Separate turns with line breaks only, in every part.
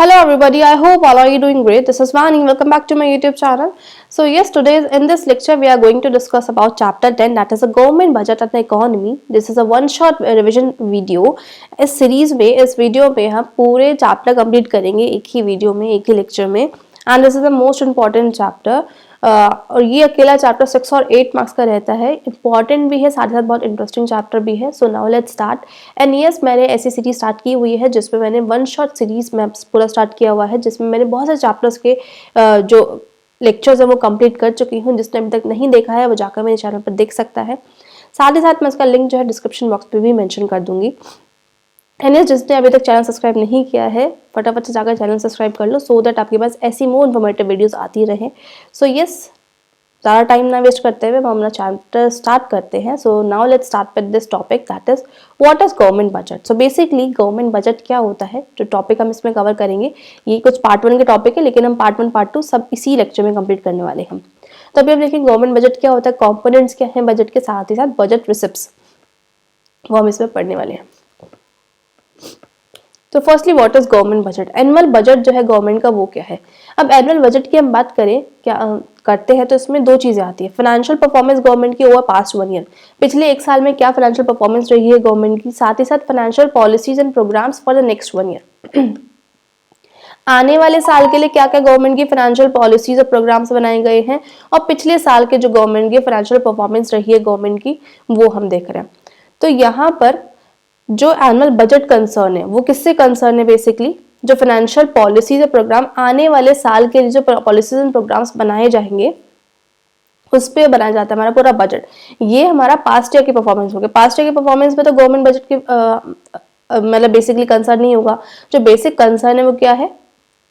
Hello everybody, I hope all are you doing great. This is Vani. Welcome back to my YouTube channel. So yes, today in this lecture we are going to discuss about chapter 10, that is a government budget and the economy. This is a one shot revision video. इस series में इस video में हम पूरे chapter complete करेंगे एक ही video में, एक ही लेक्चर में. And this is the most important chapter. और ये अकेला चैप्टर 6 और 8 मार्क्स का रहता है. इंपॉर्टेंट भी है, साथ ही साथ बहुत इंटरेस्टिंग चैप्टर भी है. सो now let's start. And yes, मैंने ऐसी सीरीज स्टार्ट की हुई है जिसमें मैंने वन शॉट सीरीज में पूरा स्टार्ट किया हुआ है, जिसमें मैंने बहुत से चैप्टर्स के जो लेक्चर्स है वो कंप्लीट कर चुकी हूँ. जिसने अभी तक नहीं देखा है वो जाकर मेरे चैनल पर देख सकता है. साथ ही साथ मैं इसका लिंक जो है डिस्क्रिप्शन बॉक्स पे भी मेंशन कर दूंगी. एंड जिसने अभी तक चैनल सब्सक्राइब नहीं किया है फटाफट से जाकर चैनल सब्सक्राइब कर लो, सो दैट आपके पास ऐसी मोर इन्फॉर्मेटिव वीडियोस आती रहे. सो यस, ज़्यादा टाइम ना वेस्ट करते हुए हम अपना चैप्टर स्टार्ट करते हैं. सो now let's start with this topic, that is what is government budget. So basically government budget क्या होता है, जो टॉपिक हम इसमें कवर करेंगे, ये कुछ पार्ट 1 के टॉपिक है, लेकिन हम पार्ट 1 पार्ट 2 सब इसी लेक्चर में कंप्लीट करने वाले हैं. तो अभी हम देखेंगे गवर्नमेंट बजट क्या होता है, कॉम्पोनेंट्स क्या है बजट के, साथ ही साथ बजट रिसिप्ट्स वो हम इसमें पढ़ने वाले हैं. तो firstly what is government budget. Annual budget जो है गवर्नमेंट का वो क्या है. अब एनुअल बजट की हम बात करें क्या करते हैं तो इसमें दो चीजें आती है. फाइनेंशियल परफॉर्मेंस गवर्नमेंट की ओवर पास्ट 1 ईयर, पिछले एक साल में क्या फाइनेंशियल परफॉर्मेंस रही है गवर्नमेंट की, साथ ही साथ financial policies and programs for the next 1 year. आने वाले साल के लिए क्या क्या गवर्नमेंट की फाइनेंशियल पॉलिसीज और प्रोग्राम्स बनाए गए हैं, और पिछले साल के जो गवर्नमेंट की फाइनेंशियल परफॉर्मेंस रही है गवर्नमेंट की वो हम देख रहे हैं. तो यहाँ पर जो एनुअल बजट कंसर्न है वो किससे कंसर्न है, बेसिकली जो फाइनेंशियल पॉलिसीज और प्रोग्राम आने वाले साल के लिए जो पॉलिसीज एंड प्रोग्राम्स बनाए जाएंगे उस पर बनाया जाता है हमारा पूरा बजट. ये हमारा पास्ट ईयर की परफॉर्मेंस होगी. पास्ट ईयर की परफॉर्मेंस में तो गवर्नमेंट बजट की मतलब बेसिकली कंसर्न नहीं होगा. जो बेसिक कंसर्न है वो क्या है,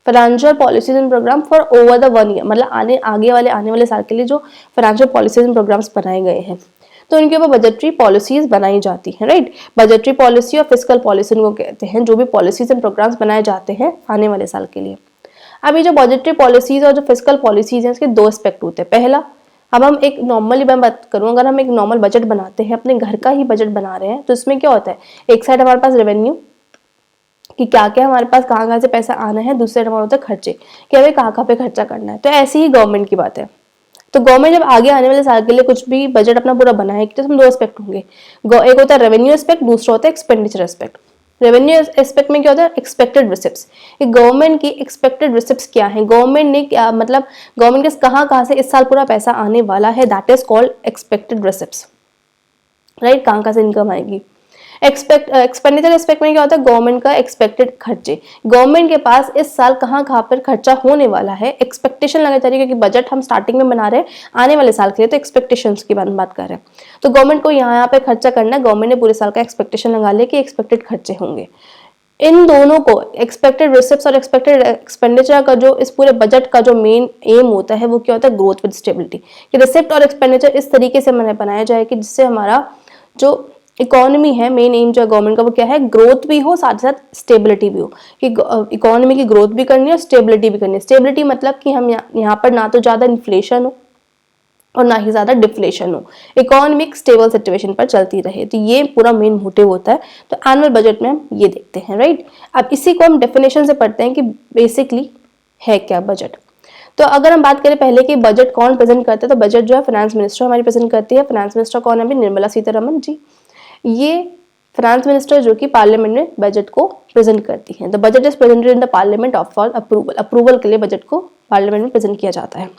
financial policies and program for over the 1 year, मतलब आने वाले साल के लिए जो फाइनेंशियल पॉलिसीज एंड प्रोग्राम्स बनाए गए हैं तो उनके ऊपर बजटरी पॉलिसीज बनाई जाती हैं. राइट, बजटरी पॉलिसी और फिस्कल पॉलिसी उनको कहते हैं, जो भी पॉलिसीज एंड प्रोग्राम्स बनाए जाते हैं आने वाले साल के लिए. अब ये जो बजटरी पॉलिसीज और जो फिस्कल पॉलिसीज हैं इसके दो एस्पेक्ट होते हैं. पहला, अब हम एक नॉर्मली मैं बात करूँ, अगर हम एक नॉर्मल बजट बनाते हैं, अपने घर का ही बजट बना रहे हैं, तो इसमें क्या होता है, एक साइड हमारे पास रेवेन्यू कि क्या क्या हमारे पास कहाँ से पैसा आना है, दूसरे साइड हमारा होता है खर्चे कि हमें कहाँ पे खर्चा करना है. तो ऐसी ही गवर्नमेंट की बात है. तो गवर्नमेंट जब आगे आने वाले साल के लिए कुछ भी बजट अपना पूरा बनाएगी तो हम दो एस्पेक्ट होंगे. एक होता है रेवेन्यू एस्पेक्ट, दूसरा होता है एक्सपेंडिचर एस्पेक्ट. रेवेन्यू एस्पेक्ट में क्या होता है, एक्सपेक्टेड रिसिप्ट्स. गवर्नमेंट की एक्सपेक्टेड रिसिप्ट्स क्या है, गवर्नमेंट ने क्या मतलब गवर्नमेंट के कहाँ से इस साल पूरा पैसा आने वाला है, that is called expected receipts. Right, कहाँ से इनकम आएगी. एक्सपेंडिचर एस्पेक्ट में क्या होता है, गवर्नमेंट का एक्सपेक्टेड खर्चे, गवर्नमेंट के पास इस साल कहाँ पर खर्चा होने वाला है, एक्सपेक्टेशन लगा चाहिए, क्योंकि बजट हम स्टार्टिंग में बना रहे हैं आने वाले साल के लिए, तो एक्सपेक्टेशंस की बात कर रहे हैं. तो गवर्नमेंट को यहाँ पे खर्चा करना है, गवर्नमेंट ने पूरे साल का एक्सपेक्टेशन लगा लिया कि एक्सपेक्टेड खर्चे होंगे. इन दोनों को एक्सपेक्टेड रिसिप्ट्स और एक्सपेक्टेड एक्सपेंडिचर का जो इस पूरे बजट का जो मेन एम होता है वो क्या होता है, ग्रोथ विद स्टेबिलिटी. कि रिसिप्ट और एक्सपेंडिचर इस तरीके से बनाया जाए कि जिससे हमारा जो इकोनॉमी है, मेन एम जो है गवर्नमेंट का वो क्या है, ग्रोथ भी हो साथ साथ स्टेबिलिटी भी हो. कि इकोनॉमी की ग्रोथ भी करनी है और स्टेबिलिटी भी करनी है. स्टेबिलिटी मतलब कि हम यहाँ पर ना तो ज्यादा इन्फ्लेशन हो और ना ही ज्यादा डिफ्लेशन हो, इकोनॉमिक स्टेबल सिचुएशन पर चलती रहे. तो ये पूरा मेन मोटिव होता है. तो एनुअल बजट में हम ये देखते हैं. राइट, अब इसी को हम डेफिनेशन से पढ़ते हैं कि बेसिकली है क्या बजट. तो अगर हम बात करें पहले कि बजट कौन प्रेजेंट करता है, तो बजट जो है फाइनेंस मिनिस्टर हमारी प्रेजेंट करती है. फाइनेंस मिनिस्टर कौन है, अभी निर्मला सीतारमण जी. ये फाइनेंस मिनिस्टर जो कि पार्लियामेंट में बजट को प्रेजेंट करती हैं. The budget is presented in the parliament of for approval के लिए बजट को पार्लियामेंट में प्रेजेंट किया जाता है.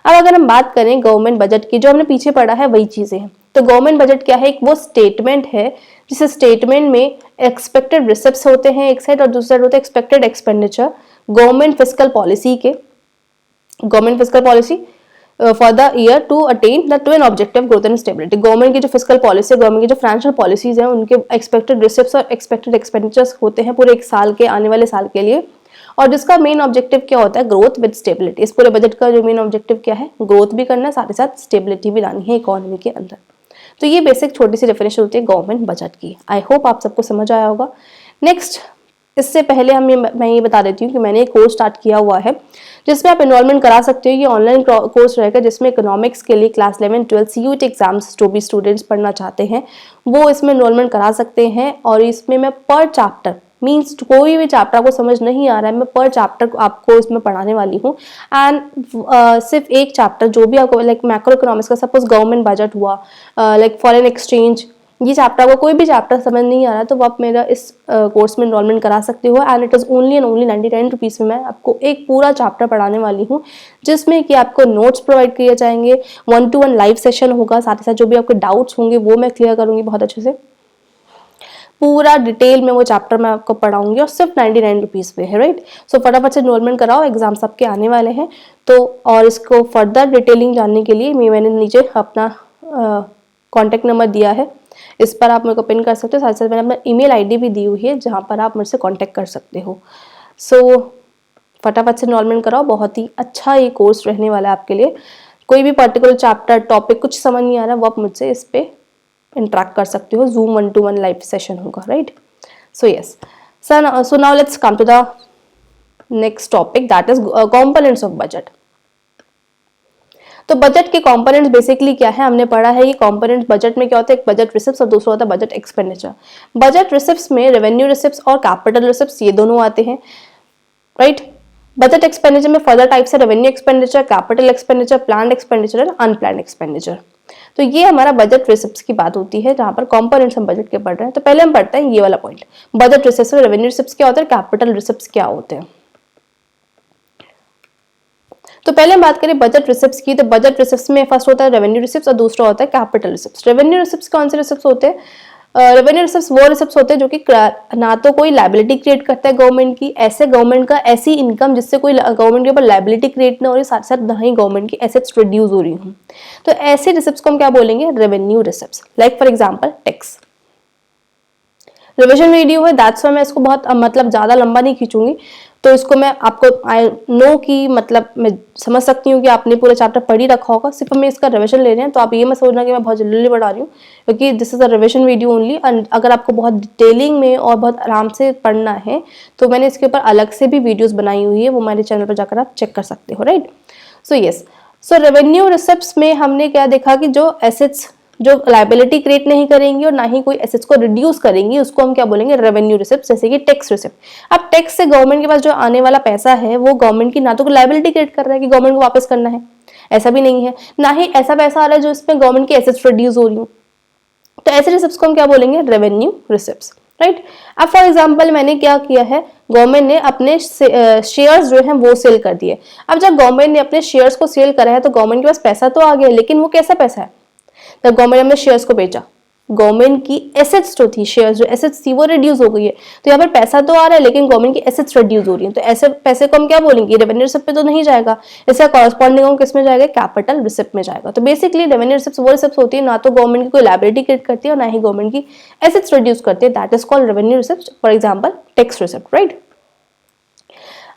अब अगर हम बात करें गवर्नमेंट बजट की, जो हमने पीछे पढ़ा है वही चीजें हैं. तो गवर्नमेंट बजट क्या है, एक वो स्टेटमेंट है जिस स्टेटमेंट में एक्सपेक्टेड रिसिप्ट्स होते हैं एक साइड और दूसरी साइड होता है expected expenditure. Government fiscal policy for the year to attain the twin objective growth and stability. Government की जो फिस्कल पॉलिसी है, गवर्नमेंट की जो फाइनेंशियल पॉलिसीज हैं, उनके एक्सपेक्टेड रिसिप्ट्स और एक्सपेक्टेड एक्सपेंडिचर्स होते हैं पूरे एक साल के, आने वाले साल के लिए, और जिसका मेन ऑब्जेक्टिव क्या होता है, ग्रोथ विद स्टेबिलिटी. इस पूरे बजट का जो मेन ऑब्जेक्टिव क्या है, ग्रोथ भी करना है, साथ ही साथ स्टेबिलिटी भी लानी है इकोनॉमी के अंदर. तो ये बेसिक छोटी सी डेफिनेशन होती है गवर्नमेंट बजट की. आई होप आप सबको समझ आया होगा. नेक्स्ट, इससे पहले मैं ये बता देती हूँ कि मैंने एक कोर्स स्टार्ट किया हुआ है जिसमें आप एनरोलमेंट करा सकते हो. ये ऑनलाइन कोर्स रहेगा जिसमें इकोनॉमिक्स के लिए क्लास 11, 12 CUET एग्जाम्स जो भी स्टूडेंट्स पढ़ना चाहते हैं वो इसमें एनरोलमेंट करा सकते हैं. और इसमें मैं पर चैप्टर मीन्स कोई भी चैप्टर आपको समझ नहीं आ रहा है, मैं पर चैप्टर आपको इसमें पढ़ाने वाली हूँ। एंड सिर्फ एक चैप्टर जो भी आपको लाइक मैक्रो इकोनॉमिक्स का, सपोज गवर्नमेंट बजट हुआ, लाइक फॉरेन एक्सचेंज, ये चैप्टर आपको कोई भी चैप्टर समझ नहीं आ रहा है तो आप मेरा इस कोर्स में इनरोलमेंट करा सकते हो। And it is only and only 99 rupees में मैं आपको एक पूरा चैप्टर पढ़ाने वाली हूँ, जिसमें कि आपको नोट्स प्रोवाइड किए जाएंगे, 1-to-1 लाइव सेशन होगा, साथ ही साथ जो भी आपके डाउट्स होंगे वो मैं क्लियर करूँगी बहुत अच्छे से। पूरा डिटेल में वो चैप्टर मैं आपको पढ़ाऊंगी और सिर्फ 99 रुपीज़ पे है, राइट। सो फटाफट से इनरोलमेंट कराओ, एग्जाम्स आपके आने वाले हैं। तो और इसको फर्दर डिटेलिंग जानने के लिए मैंने नीचे अपना कॉन्टैक्ट नंबर दिया है, इस पर आप मेरे को पिन कर सकते हो। साथ साथ मैंने अपना ईमेल आईडी भी दी हुई है जहाँ पर आप मुझसे कॉन्टैक्ट कर सकते हो। सो फटाफट से इनरोलमेंट कराओ, बहुत ही अच्छा ये कोर्स रहने वाला है आपके लिए। कोई भी पर्टिकुलर चैप्टर टॉपिक कुछ समझ नहीं आ रहा, वो आप मुझसे इस पर इंटरेक्ट कर सकते हो। जूम 1-to-1 लाइव सेशन होगा, right. So yes sir, so now let's come to the next topic, that is components of budget. तो बजट के कंपोनेंट्स बेसिकली क्या है, हमने पढ़ा है ये कंपोनेंट्स बजट में क्या होता है, एक बजट रिसिप्ट्स और दूसरा होता है बजट एक्सपेंडिचर। बजट रिसिप्ट्स में रेवेन्यू रिसिप्ट्स और कैपिटल रिसिप्ट्स ये दोनों आते हैं, राइट। बजट एक्सपेंडिचर में फर्दर टाइप्स है revenue expenditure, capital expenditure, planned expenditure and unplanned expenditure. तो ये हमारा बजट रिसिप्ट्स की बात होती है, जहां पर कंपोनेंट्स हम बजट के पढ़ रहे हैं। तो पहले हम पढ़ते हैं ये वाला पॉइंट, बजट रिसिप्ट्स में रेवेन्यू रिसिप्ट्स क्या होते हैं, कैपिटल रिसिप्ट्स क्या होते हैं। तो पहले हम बात करें बजट रिसिप्ट्स की, तो बजट रिसिप्ट्स में फर्स्ट होता है रेवेन्यू रिसिप्ट्स और दूसरा होता है कैपिटल रिसिप्ट्स। रेवेन्यू रिसिप्ट्स कौन से रिसिप्ट्स होते हैं, रेवेन्यू रिसिप्ट्स वो रिसिप्ट्स होते हैं जो कि ना तो कोई लायबिलिटी क्रिएट करता है गवर्नमेंट की, ऐसे गवर्नमेंट का ऐसी इनकम जिससे कोई गवर्नमेंट के ऊपर लायबिलिटी क्रिएट ना हो रही, साथ साथ ना ही गवर्नमेंट की एसेट्स रिड्यूस हो रही हो। तो ऐसे रिसिप्ट्स को हम क्या बोलेंगे, revenue receipts. Like for example tax. Revision video है, दैट्स व्हाई मैं इसको बहुत मतलब ज्यादा लंबा नहीं खींचूंगी। तो इसको मैं आपको आई नो की मतलब मैं समझ सकती हूँ कि आपने पूरा चैप्टर पढ़ ही रखा होगा, सिर्फ हमें इसका रिविजन ले रहे हैं। तो आप ये मत सोचना कि मैं बहुत जल्दी पढ़ा रही हूँ, क्योंकि this is a revision video only. And अगर आपको बहुत डिटेलिंग में और बहुत आराम से पढ़ना है तो मैंने इसके ऊपर अलग से भी वीडियोज बनाई हुई है, वो हमारे चैनल पर जाकर आप चेक कर सकते हो, राइट। सो यस, सो रेवेन्यू रिसिप्ट्स में हमने क्या देखा कि जो एसेट्स जो लायबिलिटी क्रिएट नहीं करेंगी और ना ही कोई एसेट्स को रिड्यूस करेंगी, उसको हम क्या बोलेंगे, रेवेन्यू रिसिप्ट। जैसे कि टैक्स रिसिप्ट। अब टैक्स से गवर्नमेंट के पास जो आने वाला पैसा है वो गवर्नमेंट की ना तो लायबिलिटी क्रिएट कर रहा है कि गवर्नमेंट को वापस करना है, ऐसा भी नहीं है, ना ही ऐसा पैसा आ रहा है जो इसमें गवर्नमेंट की एसेट्स रिड्यूस हो रही हो। तो ऐसे रिसिप्ट्स को हम क्या बोलेंगे, रेवेन्यू रिसिप्ट्स, राइट। अब फॉर एग्जाम्पल मैंने क्या किया है, गवर्नमेंट ने अपने शेयर्स जो हैं वो सेल कर दिए। अब जब गवर्नमेंट ने अपने शेयर्स को सेल करा है तो गवर्नमेंट के पास पैसा तो आ गया, लेकिन वो कैसा पैसा है, तब गवर्नमेंट ने शेयर्स को बेचा, गवर्नमेंट की एसेट्स जो थी, शेयर्स जो एसेट्स थी वो रिड्यूस हो गई है। तो यहाँ पर पैसा तो आ रहा है लेकिन गवर्नमेंट की एसेट्स रिड्यूस हो रही है। तो ऐसे पैसे को हम क्या बोलेंगे, रेवेन्यू रिसिप्ट पे तो नहीं जाएगा, इसका कॉरस्पॉन्डिंग किस में जाएगा, कैपिटल रिसिप्ट में जाएगा। तो बेसिकली रेवेन्यू रिसिप्ट वो रिसिप्ट होती है ना तो गवर्नमेंट की कोई लायबिलिटी क्रिएट करती है और ना ही गवर्नमेंट की एसेट्स रिड्यूस करती है, that is called revenue receipt. For example tax receipt, right.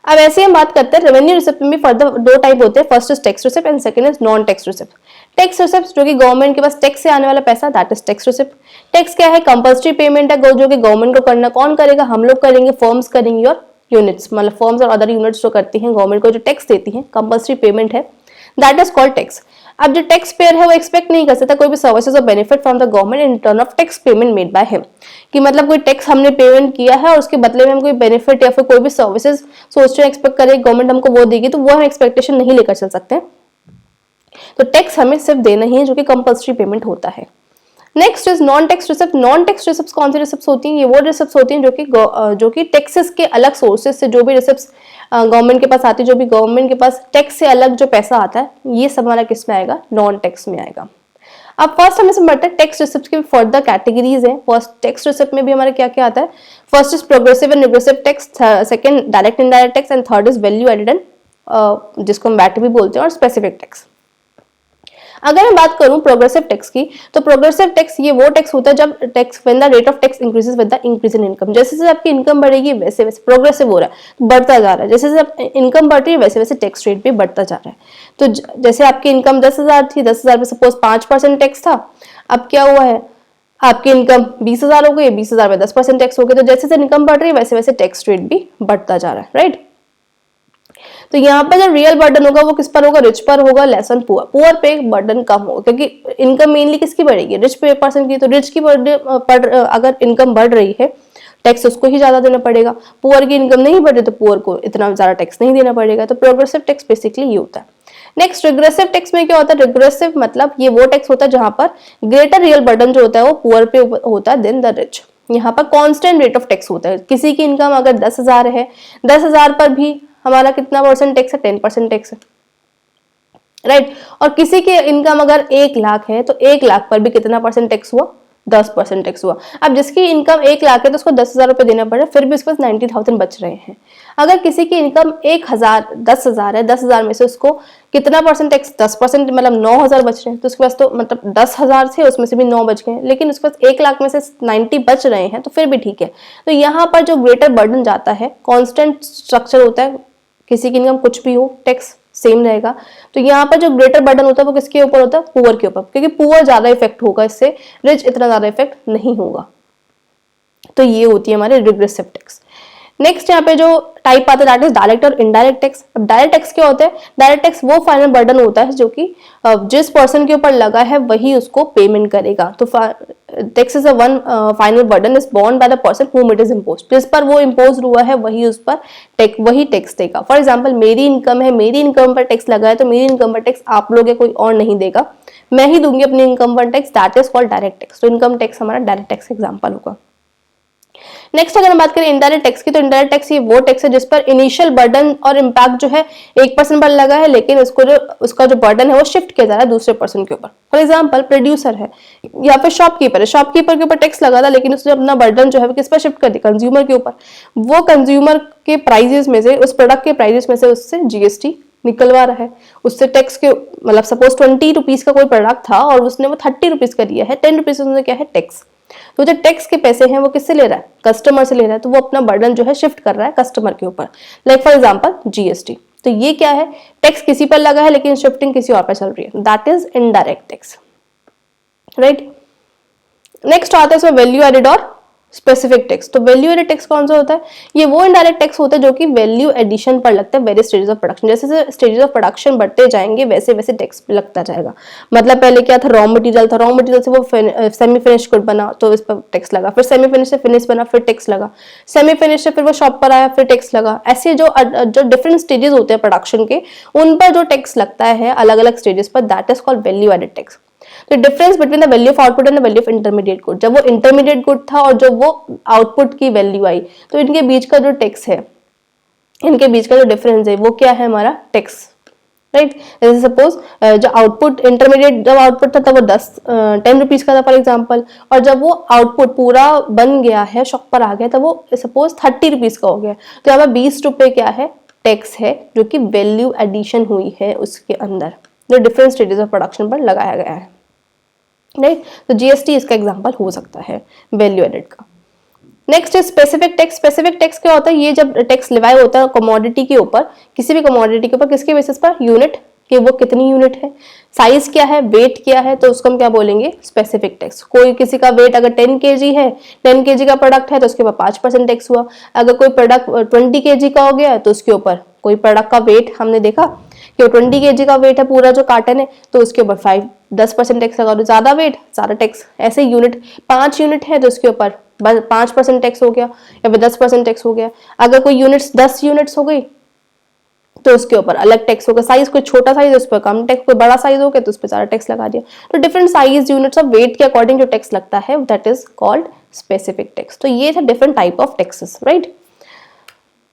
अब ऐसे हम बात करते हैं रेवेन्यू रिसिप्ट में भी फर्दर दो टाइप होते हैं, first is tax receipt and second is non tax receipt. Tax receipt जो कि गवर्नमेंट के पास टैक्स से आने वाला पैसा, that is tax receipt. Tax क्या है, कंपल्सरी पेमेंट है जो कि गवर्नमेंट को करना, कौन करेगा, हम लोग करेंगे, फर्म्स करेंगी और यूनिट्स, मतलब फर्म्स और अदर यूनिट्स जो करती हैं गवर्नमेंट को जो टैक्स देती हैं, कंपल्सरी पेमेंट है, दैट इज कॉल्ड टैक्स। अब जो टैक्स पेयर है वो एक्सपेक्ट नहीं कर सकता कोई भी सर्विसेज और benefit from the government in return of tax payment made by him, कि मतलब कोई टैक्स हमने पेमेंट किया है और उसके बदले में हम कोई बेनिफिट या फिर कोई भी सर्विसेज सोच रहे हैं, एक्सपेक्ट करें गवर्नमेंट हमको वो देगी, तो वो हम एक्सपेक्टेशन नहीं लेकर चल सकते। तो टैक्स हमें सिर्फ देना ही है जो कि कंपल्सरी पेमेंट होता है। Next is non tax receipt. Non tax receipt कौन सी रिसिप्ट होती हैं, ये वो रिसिप्ट होती हैं जो कि टैक्सेस के अलग सोर्सेज से जो भी रिसिप्ट गवर्नमेंट के पास आती है, जो भी गवर्नमेंट के पास टैक्स से अलग जो पैसा आता है, ये सब हमारा किस में आएगा, नॉन टैक्स में आएगा। अब फर्स्ट हमें समझते हैं टैक्स रिसिप्ट की फर्दर कैटेगरीज हैं। फर्स्ट टैक्स रिसिप्ट में भी हमारा क्या क्या आता है, first is progressive and regressive tax, second direct indirect tax and third is value added and जिसको हम वैट भी बोलते हैं, और स्पेसिफिक टैक्स। अगर मैं बात करूं प्रोग्रेसिव टैक्स की, तो प्रोग्रेसिव टैक्स ये वो टैक्स होता है जब tax when the rate of tax increases with the increase in income. जैसे जैसे आपकी इनकम बढ़ेगी वैसे वैसे प्रोग्रेसिव हो रहा है, बढ़ता जा रहा है, जैसे जैसे इनकम बढ़ रही है वैसे वैसे टैक्स रेट भी बढ़ता जा रहा है। तो जैसे आपकी इनकम 10,000 थी, 10,000 पे सपोज 5% टैक्स था, अब क्या हुआ है, आपकी इनकम 20,000 हो गई, 20,000 में 10% टैक्स हो गया। तो जैसे जैसे इनकम बढ़ रही है वैसे वैसे टैक्स रेट भी बढ़ता जा रहा है, राइट। तो यहाँ पर जो रियल बर्डन होगा वो किस पर होगा, रिच पर होगा, लेस ऑन पुअर। पुअर पे बर्डन कम होगा, क्योंकि इनकम मेनली किसकी बढ़ेगी, रिच पर्सन की। तो रिच की अगर इनकम बढ़ रही है टैक्स उसको ही ज्यादा देना पड़ेगा। पुअर की इनकम नहीं बढ़े तो पुअर को इतना ज्यादा टैक्स नहीं देना पड़ेगा। तो प्रोग्रेसिव टैक्स बेसिकली ये होता है। नेक्स्ट रिग्रेसिव टैक्स में क्या होता है? रिग्रेसिव मतलब ये वो टैक्स होता है जहां पर ग्रेटर रियल बर्डन जो होता है वो पुअर पे होता है देन द रिच। यहाँ पर कांस्टेंट रेट ऑफ टैक्स होता है। किसी की इनकम अगर 10,000 है, 10,000 पर भी हमारा कितना परसेंट टैक्स है? 10% टैक्स है, राइट। और किसी की इनकम अगर 1 लाख है तो 1 लाख पर भी कितना परसेंट टैक्स हुआ? 10% टैक्स हुआ। अब जिसकी इनकम 1 लाख है तो उसको 10,000 रुपए देना पड़ रहा है, फिर भी उसके पास 90,000 बच रहे हैं। अगर किसी की इनकम 1,000 10,000 है, 10,000 में से उसको कितना परसेंट टैक्स? 10%, मतलब 9,000 बच रहे हैं। तो उसके पास तो मतलब 10,000 से उसमें से भी 9 बच गए, लेकिन उसके पास 1 लाख में से 90 बच रहे हैं तो फिर भी ठीक है। तो यहाँ पर जो ग्रेटर बर्डन जाता है, कॉन्स्टेंट स्ट्रक्चर होता है, किसी की इनकम कुछ भी हो टैक्स सेम रहेगा। तो यहाँ पर जो ग्रेटर बर्डन होता है वो किसके ऊपर होता है? पुअर के ऊपर, क्योंकि पुअर ज्यादा इफेक्ट होगा इससे, रिच इतना ज्यादा इफेक्ट नहीं होगा। तो ये होती है हमारे रिग्रेसिव टैक्स। नेक्स्ट यहाँ पे जो टाइप आता है दैट इज डायरेक्ट और इनडायरेक्ट टैक्स। अब डायरेक्ट टैक्स क्या होता है? डायरेक्ट टैक्स वो फाइनल बर्डन होता है जो कि जिस पर्सन के ऊपर लगा है वही उसको पेमेंट करेगा। तो tax is a one final burden is borne by the person whom it is imposed। जिस पर वो इम्पोज हुआ है वही उस पर वही टैक्स देगा। फॉर एग्जाम्पल मेरी इनकम है, मेरी इनकम पर टैक्स लगा है तो मेरी इनकम पर टैक्स आप लोग या कोई और नहीं देगा, मैं ही दूंगी अपनी इनकम पर tax, that is called direct tax. तो इनकम टैक्स हमारा डायरेक्ट टैक्स एग्जाम्पल होगा। नेक्स्ट अगर हम बात करें इनडायरेक्ट टैक्स की, तो इनडायरेक्ट टैक्स ये वो टैक्स है जिस पर इनिशियल बर्डन और इम्पैक्ट जो है 1% पर लगा है, लेकिन उसका जो बर्डन है वो शिफ्ट किया जा रहा है दूसरे पर्सन के ऊपर। फॉर एग्जाम्पल प्रोड्यूसर है या फिर शॉपकीपर है, शॉपकीपर के ऊपर टैक्स लगा था लेकिन उसने अपना बर्डन जो है किस पर शिफ्ट कर दिया? कंज्यूमर के ऊपर। वो कंज्यूमर के प्राइजेस में से, उस प्रोडक्ट के प्राइजेस में से उससे जीएसटी निकलवा रहा है, उससे टैक्स के, मतलब सपोज 20 रुपीज का कोई प्रोडक्ट था और उसने वो 30 रुपीज का दिया है, 10 रुपीज उसने क्या है? टैक्स। तो जो टैक्स के पैसे हैं वो किससे ले रहा है? कस्टमर से ले रहा है। तो वो अपना बर्डन जो है शिफ्ट कर रहा है कस्टमर के ऊपर। Like for example GST. तो ये क्या है? टैक्स किसी पर लगा है लेकिन शिफ्टिंग किसी और पर चल रही है, that is indirect tax, right. Next आता है इसमें वैल्यू एडेड और स्पेसिफिक टैक्स। तो वैल्यू एडेड टैक्स कौन सा होता है? ये वो इनडायरेक्ट टैक्स होता है जो कि वैल्यू एडिशन पर लगता है वेरियस स्टेजेस ऑफ प्रोडक्शन। जैसे जैसे स्टेजेस ऑफ प्रोडक्शन बढ़ते जाएंगे वैसे वैसे टैक्स लगता जाएगा। मतलब पहले क्या था? रॉ मटेरियल था, रॉ मटेरियल से वो सेमी फिनिश गुड बना तो इस पर टैक्स लगा, फिर सेमी फिनिश से फिनिश बना फिर टैक्स लगा, सेमी फिनिश से फिर वो शॉप पर आया फिर टैक्स लगा। ऐसे जो डिफरेंट स्टेजेस होते हैं प्रोडक्शन के, उन पर जो टैक्स लगता है अलग अलग स्टेजेस पर, that is called value added tax. तो difference between the value of output and the value of intermediate good, जब वो इंटरमीडिएट गुड था और जब वो आउटपुट की वैल्यू आई तो इनके बीच का जो टैक्स है, इनके बीच का जो डिफरेंस है वो क्या है? हमारा टैक्स, राइट। जैसे सपोज जो आउटपुट इंटरमीडिएट जब आउटपुट था तब वो 10 रुपीज का था फॉर एग्जाम्पल, और जब वो आउटपुट पूरा बन गया है, शॉप पर आ गया, तब वो सपोज 30 रुपीज का हो गया। तो यहाँ पर 20 रुपए क्या है? टैक्स है, जो कि वैल्यू एडिशन हुई है उसके अंदर, जो डिफरेंट स्टेजेस ऑफ प्रोडक्शन पर लगाया गया है, राइट। तो जीएसटी इसका एग्जांपल हो सकता है वैल्यू एडेड का। नेक्स्ट है स्पेसिफिक टैक्स। स्पेसिफिक टैक्स क्या होता है? ये जब टैक्स लिवाई होता है कमोडिटी के ऊपर, किसी भी कमोडिटी के ऊपर, किसके बेसिस पर? यूनिट कि वो कितनी यूनिट है, साइज क्या है, वेट क्या है, तो उसको हम क्या बोलेंगे? Specific tax. कोई किसी का वेट अगर 10 kg है, 10 kg का प्रोडक्ट है तो उसके ऊपर 5% टैक्स हुआ। अगर कोई प्रोडक्ट 20 kg का हो गया तो उसके ऊपर, कोई प्रोडक्ट का वेट हमने देखा कि 20 kg का वेट है पूरा जो कार्टन है तो उसके ऊपर 10% टैक्स लगा दो, ज्यादा वेट ज्यादा टैक्स। ऐसे यूनिट 5 यूनिट है तो उसके ऊपर 5% टैक्स हो गया या फिर 10% टैक्स हो गया। अगर कोई यूनिट्स 10 यूनिट्स हो गई तो उसके ऊपर अलग टैक्स होगा। साइज कोई छोटा साइज है उस पर कम टैक्स, कोई बड़ा साइज हो गया तो उस पर सारा टैक्स लगा दिया। तो different size units of weight के अकॉर्डिंग जो टैक्स लगता है that is called specific tax. तो ये था different type of taxes, right.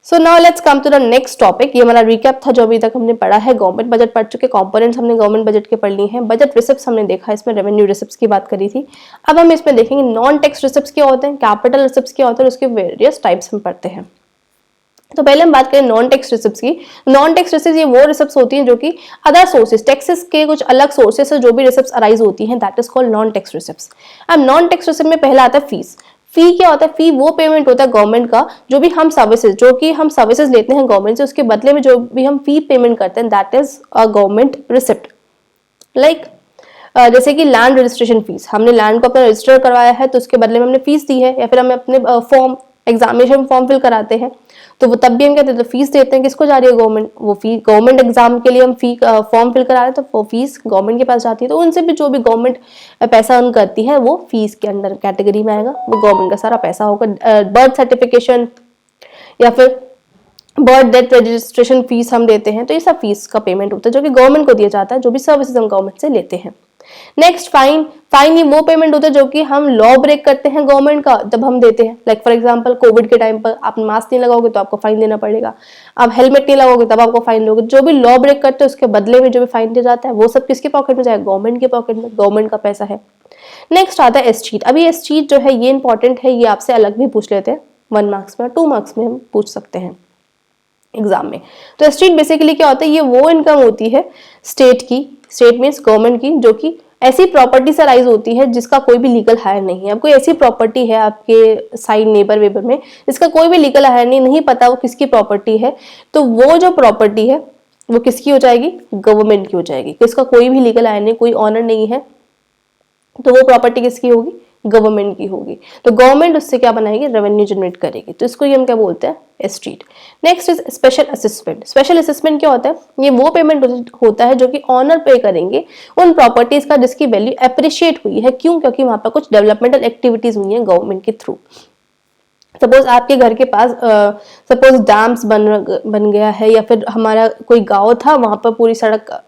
So now let's come to the next topic. ये हमारा रिकैप था जो अभी तक हमने पढ़ा है। गवर्नमेंट बजट पढ़ चुके, कंपोनेंट्स हमने गवर्नमेंट बजट के पढ़ ली हैं। बजट रिसिप्ट्स हमने देखा, इसमें रेवेन्यू रिसिप्ट्स की बात करी थी। अब हम इसमें देखेंगे नॉन टैक्स रिसिप्ट्स क्या होते हैं, कैपिटल रिसिप्ट्स क्या होते हैं, उसके वेरियस टाइप्स हम पढ़ते हैं। तो पहले हम बात करें नॉन टैक्स रिसिप्ट्स की। नॉन टैक्स रिसिप्ट्स ये वो रिसिप्ट्स होती हैं जो कि अदर सोर्सेज, टैक्सेस के कुछ अलग सोर्सेज से जो भी रिसिप्ट्स अराइज होती हैं that is called non tax receipts. अब नॉन टैक्स रिसिप्ट में पहला आता है फीस। फी क्या होता है? फी वो पेमेंट होता है गवर्नमेंट का जो भी हम सर्विसेज, जो कि हम सर्विसेज लेते हैं गवर्नमेंट से, उसके बदले में जो भी हम फी पेमेंट करते हैं that is a government receipt. Like जैसे कि लैंड रजिस्ट्रेशन फीस, हमने लैंड को अपना रजिस्टर करवाया है तो उसके बदले में हमने फीस दी है, या फिर हमें अपने फॉर्म एग्जामिनेशन फॉर्म फिल कराते हैं तो वो तब भी हम क्या देते हैं, फीस देते हैं। किसको जा रही है? गवर्नमेंट। वो फी गवर्नमेंट एग्जाम के लिए हम फॉर्म फिल करा रहे हैं, तो वो फीस गवर्नमेंट के पास जाती है। तो उनसे भी जो भी गवर्नमेंट पैसा अर्न करती है वो फीस के अंडर कैटेगरी में आएगा, वो गवर्नमेंट का सारा पैसा होगा। बर्थ सर्टिफिकेशन या फिर बर्थ डेथ रजिस्ट्रेशन फीस हम देते हैं, तो ये सब फीस का पेमेंट होता है जो कि गवर्नमेंट को दिया जाता है, जो भी सर्विसेज हम गवर्नमेंट से लेते हैं। Next fine. फाइन ये वो पेमेंट होता है जो कि हम लॉ ब्रेक करते हैं गवर्नमेंट का, तब हम देते हैं। लाइक फॉर एग्जांपल कोविड के टाइम पर आप मास्क नहीं लगाओगे तो आपको फाइन देना पड़ेगा, आप हेलमेट नहीं लगाओगे तब आपको फाइन लोगे। जो भी लॉ ब्रेक करते हैं उसके बदले में जो भी फाइन दिया जाता है वो सब किसके पॉकेट में जाएगा? गवर्नमेंट के पॉकेट में, गवर्नमेंट का पैसा है। नेक्स्ट आता है एसचीट। अभी एसचीट जो है ये इंपॉर्टेंट है, ये आपसे अलग भी पूछ लेते हैं, 1 मार्क्स में, 2 मार्क्स में हम पूछ सकते हैं एग्जाम में। तो एसचीट बेसिकली क्या होता है? ये वो इनकम होती है स्टेट की, स्टेट मीन्स गवर्नमेंट की, जो कि ऐसी प्रॉपर्टी से राइज होती है जिसका कोई भी लीगल हायर नहीं है। अब कोई ऐसी प्रॉपर्टी है आपके साइड नेबर वेबर में जिसका कोई भी लीगल हायर नहीं पता वो किसकी प्रॉपर्टी है, तो वो जो प्रॉपर्टी है वो किसकी हो जाएगी? गवर्नमेंट की हो जाएगी। किसका कोई भी लीगल हायर नहीं, कोई ऑनर नहीं है, तो वो प्रॉपर्टी किसकी होगी? गवर्नमेंट की होगी। तो गवर्नमेंट उससे क्या बनाएगी? रेवेन्यू जनरेट करेगी। तो इसको ये हम क्या बोलते हैं? एसटीट। Next is special assessment. Special assessment क्या होता है? ये वो पेमेंट होता है जो कि ऑनर पे करेंगे उन प्रॉपर्टीज का जिसकी वैल्यू अप्रिशिएट हुई है। क्यों? क्योंकि वहां पर कुछ डेवलपमेंटल एक्टिविटीज हुई है गवर्नमेंट के थ्रू। सपोज आपके घर के पास सपोज डैम्स बन गया है, या फिर हमारा कोई गांव था वहां पर पूरी सड़क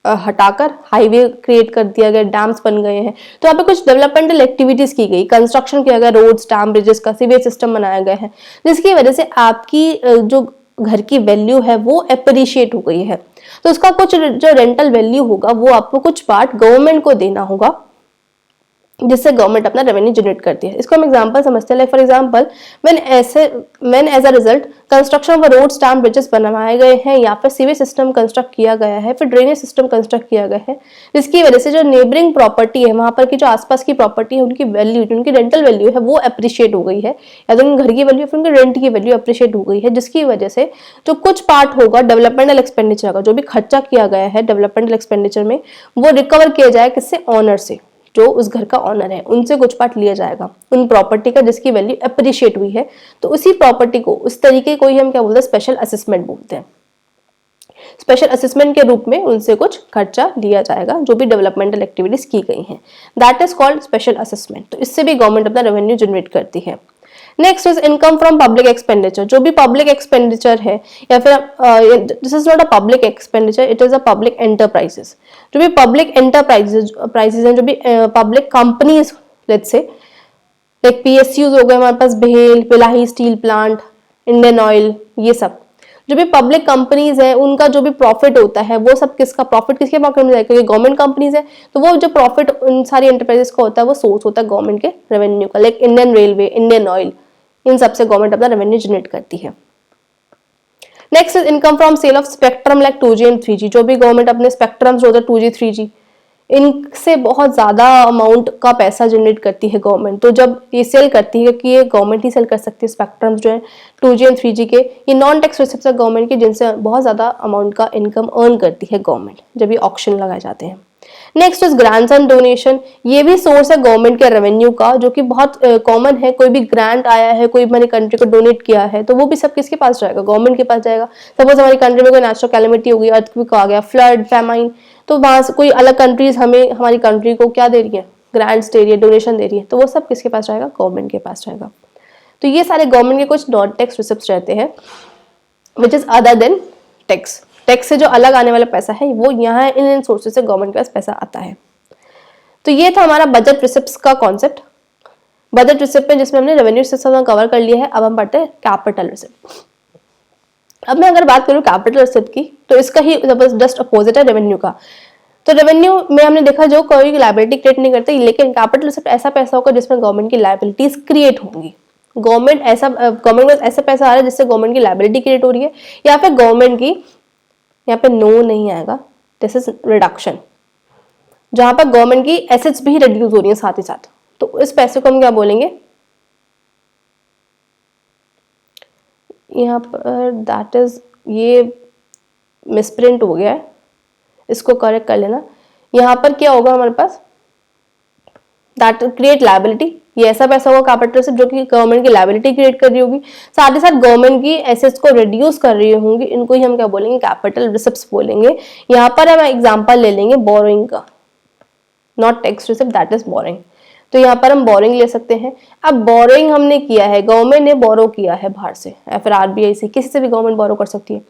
हटाकर हाईवे क्रिएट कर दिया गया, डैम्स बन गए हैं, तो यहाँ पे कुछ डेवलपमेंटल एक्टिविटीज की गई, कंस्ट्रक्शन किया गया, रोड्स, डैम, ब्रिजेस का, सीवेज सिस्टम बनाया गया है, जिसकी वजह से आपकी जो घर की वैल्यू है वो अप्रिशिएट हो गई है। तो उसका कुछ जो रेंटल वैल्यू होगा वो आपको कुछ पार्ट गवर्नमेंट को देना होगा, जिससे गवर्नमेंट अपना रेवेन्यू जनरेट करती है। इसको हम एग्जांपल समझते हैं। Like for example when as a result construction of road, dam, bridges बनवाए गए हैं, या फिर सीवेज सिस्टम कंस्ट्रक्ट किया गया है, फिर ड्रेनेज सिस्टम कंस्ट्रक्ट किया गया है, जिसकी वजह से जो नेबरिंग प्रॉपर्टी है, वहां पर की जो आसपास की प्रॉपर्टी है, उनकी वैल्यू, जो उनकी रेंटल वैल्यू है वो अप्रिशिएट हो गई है, या तो उनके घर की वैल्यू, फिर उनके रेंट की वैल्यू अप्रिशिएट हो गई है, जिसकी वजह से जो कुछ पार्ट होगा डेवलपमेंटल एक्सपेंडिचर का, जो भी खर्चा किया गया है डेवलपमेंटल एक्सपेंडिचर में, वो रिकवर किया जाए किससे? ऑनर से, जो उस घर का ऑनर है, उनसे कुछ पार्ट लिया जाएगा उन प्रॉपर्टी का जिसकी वैल्यू अप्रिशिएट हुई है। तो उसी प्रॉपर्टी को, उस तरीके को ही हम क्या बोलते हैं? स्पेशल असेसमेंट बोलते हैं। स्पेशल असेसमेंट के रूप में उनसे कुछ खर्चा लिया जाएगा जो भी डेवलपमेंटल एक्टिविटीज की गई हैं, that is called special assessment. तो इससे भी गवर्नमेंट अपना रेवेन्यू जनरेट करती है। Next is income from public expenditure. जो भी पब्लिक एक्सपेंडिचर है, या फिर this is not a public expenditure, it is a public enterprises. जो भी पब्लिक एंटरप्राइजेस हैं, जो भी public companies, let's say like PSUs हो गए हमारे पास, भेल, पिलाही स्टील प्लांट, इंडियन ऑयल, ये सब जो भी पब्लिक कंपनीज है, उनका जो भी प्रॉफिट होता है वो सब किसका प्रॉफिट किसके पॉकेट में जाएगा? क्योंकि गवर्नमेंट कंपनीज है, तो वो जो प्रॉफिट उन सारी एंटरप्राइजेस का होता है वो सोर्स होता है गवर्नमेंट के रेवेन्यू का। Like Indian railway, Indian oil, इन सबसे गवर्नमेंट अपना रेवेन्यू जनरेट करती है। Next is income from sale of spectrum like 2G and 3G। जो भी गवर्नमेंट अपने स्पेक्ट्रम्स जो होता है 2G 3G, इनसे बहुत ज्यादा अमाउंट का पैसा जनरेट करती है गवर्नमेंट। तो जब ये सेल करती है, कि ये गवर्नमेंट ही सेल कर सकती है स्पेक्ट्रम्स जो है 2G एंड 3G के, ये नॉन टैक्स रिसिप्ट्स है गवर्नमेंट के, जिनसे बहुत ज्यादा अमाउंट का इनकम अर्न करती है गवर्नमेंट जब ये ऑक्शन लगाए जाते हैं। Next is grants and donation. ये भी सोर्स है गवर्नमेंट के रेवेन्यू का, जो कि बहुत कॉमन है। कोई भी ग्रांट आया है, कोई मैंने कंट्री को डोनेट किया है, तो वो भी सब किसके पास जाएगा? गवर्नमेंट के पास जाएगा। सपोज हमारी कंट्री में कोई नेचुरल कैलेमिटी हो गई, अर्थक्वेक आ गया, फ्लड, फैमाइन, तो वहां से कोई अलग कंट्रीज हमें, हमारी कंट्री को क्या दे रही है? ग्रांट्स दे रही है, डोनेशन दे रही है, तो वो सब किसके पास जाएगा? गवर्नमेंट के पास जाएगा। तो ये सारे गवर्नमेंट के कुछ नॉन टैक्स रिसिप्ट्स रहते हैं which is other than tax. Tax से जो अलग आने वाला पैसा है वो यहाँ इन सोर्सेज से गवर्नमेंट के पास पैसा आता है। तो ये था हमारा बजट रिसिप्ट्स का कॉन्सेप्ट। बजट रिसिप्ट में जिसमें हमने रेवेन्यू रिसिप्ट कवर कर लिया है, अब हम पढ़ते हैं कैपिटल रिसिप्ट। अब मैं अगर बात करूं कैपिटल रिसिप्ट की, तो इसका ही जस्ट अपोजिट है रेवेन्यू का। तो रेवेन्यू में हमने देखा जो कोई लायबिलिटी क्रिएट नहीं करते, लेकिन कैपिटल रिसिप्ट ऐसा पैसा होगा जिसमें गवर्नमेंट की लायबिलिटीज क्रिएट होंगी। गवर्नमेंट में ऐसा पैसा आ रहा है जिससे गवर्नमेंट की लायबिलिटी क्रिएट हो रही है, या फिर गवर्नमेंट की, यहाँ पे नो नहीं आएगा, दिस इज रिडक्शन, जहां पर गवर्नमेंट की एसेट्स भी रिड्यूस हो रही है साथ ही साथ। तो इस पैसे को हम क्या बोलेंगे? यहाँ पर दैट इज, ये मिसप्रिंट हो गया है, इसको करेक्ट कर लेना। यहाँ पर क्या होगा हमारे पास? दैट क्रिएट लायबिलिटी, ये ऐसा पैसा होगा कैपिटल रिसिप्ट जो कि गवर्नमेंट की लायबिलिटी क्रिएट कर रही होगी, साथ ही साथ गवर्नमेंट की एसेट्स को रिड्यूस कर रही होंगी, इनको ही हम क्या बोलेंगे, कैपिटल रिसिप्ट्स बोलेंगे। यहाँ पर हम एग्जांपल ले लेंगे बोरोइंग का, not tax receipt, that is boring. तो यहाँ पर हम बोरिंग ले सकते हैं। अब बोरिंग हमने किया है, गवर्नमेंट ने बोरो किया है बाहर से या फिर आरबीआई से, किसी से भी गवर्नमेंट बोरो कर सकती है।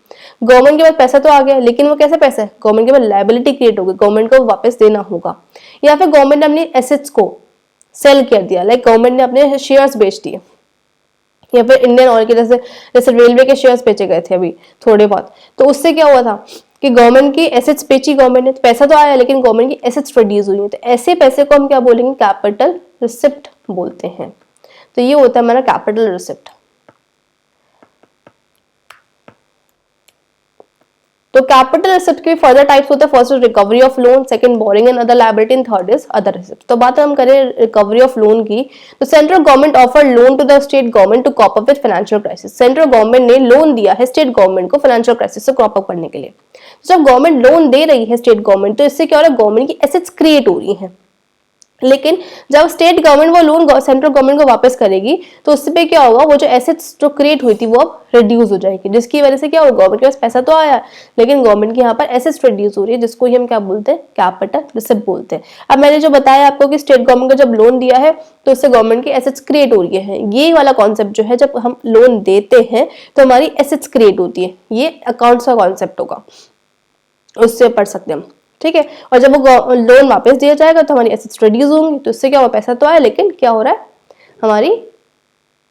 गवर्नमेंट के पास पैसा तो आ गया, लेकिन वो कैसा पैसा है, गवर्नमेंट के पास लायबिलिटी क्रिएट होगी, गवर्नमेंट को वापस देना होगा। या फिर गवर्नमेंट ने अपनी एसेट्स को सेल कर दिया, लाइक गवर्नमेंट ने अपने शेयर्स बेच दिए, या फिर इंडियन ऑयल के जैसे रेलवे के शेयर्स बेचे गए थे अभी थोड़े बहुत, तो उससे क्या हुआ था कि गवर्नमेंट की एसेट्स बेची गवर्नमेंट ने, तो पैसा तो आया लेकिन गवर्नमेंट की एसेट्स रिड्यूस हुई है, तो ऐसे पैसे को हम क्या बोलेंगे, कैपिटल रिसिप्ट बोलते हैं। तो ये होता है हमारा कैपिटल रिसिप्ट। तो कैपिटल रिसिप्ट के फर्दर टाइप्स होते हैं, first is recovery of loan, second borrowing and other liability, and third is other receipt. तो बात हम करें रिकवरी ऑफ लोन की, तो central government offer loan to the state government to cope up with financial crisis. Central government ने loan दिया है state government को फाइनेंशियल क्राइसिस से कॉप अप करने के लिए। तो जब गवर्नमेंट लोन दे रही है स्टेट गवर्नमेंट, तो इससे क्या हो रहा है, गवर्नमेंट की एसेट्स क्रिएट हो रही है। लेकिन जब स्टेट गवर्नमेंट वो लोन सेंट्रल गवर्नमेंट को वापस करेगी, तो उससे पे क्या होगा, वो जो एसेट्स जो क्रिएट हुई थी वो अब रिड्यूस हो जाएगी, जिसकी वजह से क्या होगा, गवर्नमेंट के पास पैसा तो आया लेकिन गवर्नमेंट की यहाँ पर एसेट्स रिड्यूस हो रही है, जिसको हम क्या बोलते हैं, कैपिटल रिसिप्ट बोलते हैं। अब मैंने जो बताया आपको कि स्टेट गवर्नमेंट को जब लोन दिया है तो उससे गवर्नमेंट की एसेट्स क्रिएट हो रही है, ये वाला कॉन्सेप्ट जो है, जब हम लोन देते हैं तो हमारी एसेट्स क्रिएट होती है, ये अकाउंट्स का कॉन्सेप्ट होगा, उससे पढ़ सकते हैं हम, ठीक है। और जब वो लोन वापस दिया जाएगा तो हमारी एसेट्स रिड्यूस होंगी, तो इससे क्या हुआ, पैसा तो आया लेकिन क्या हो रहा है, हमारी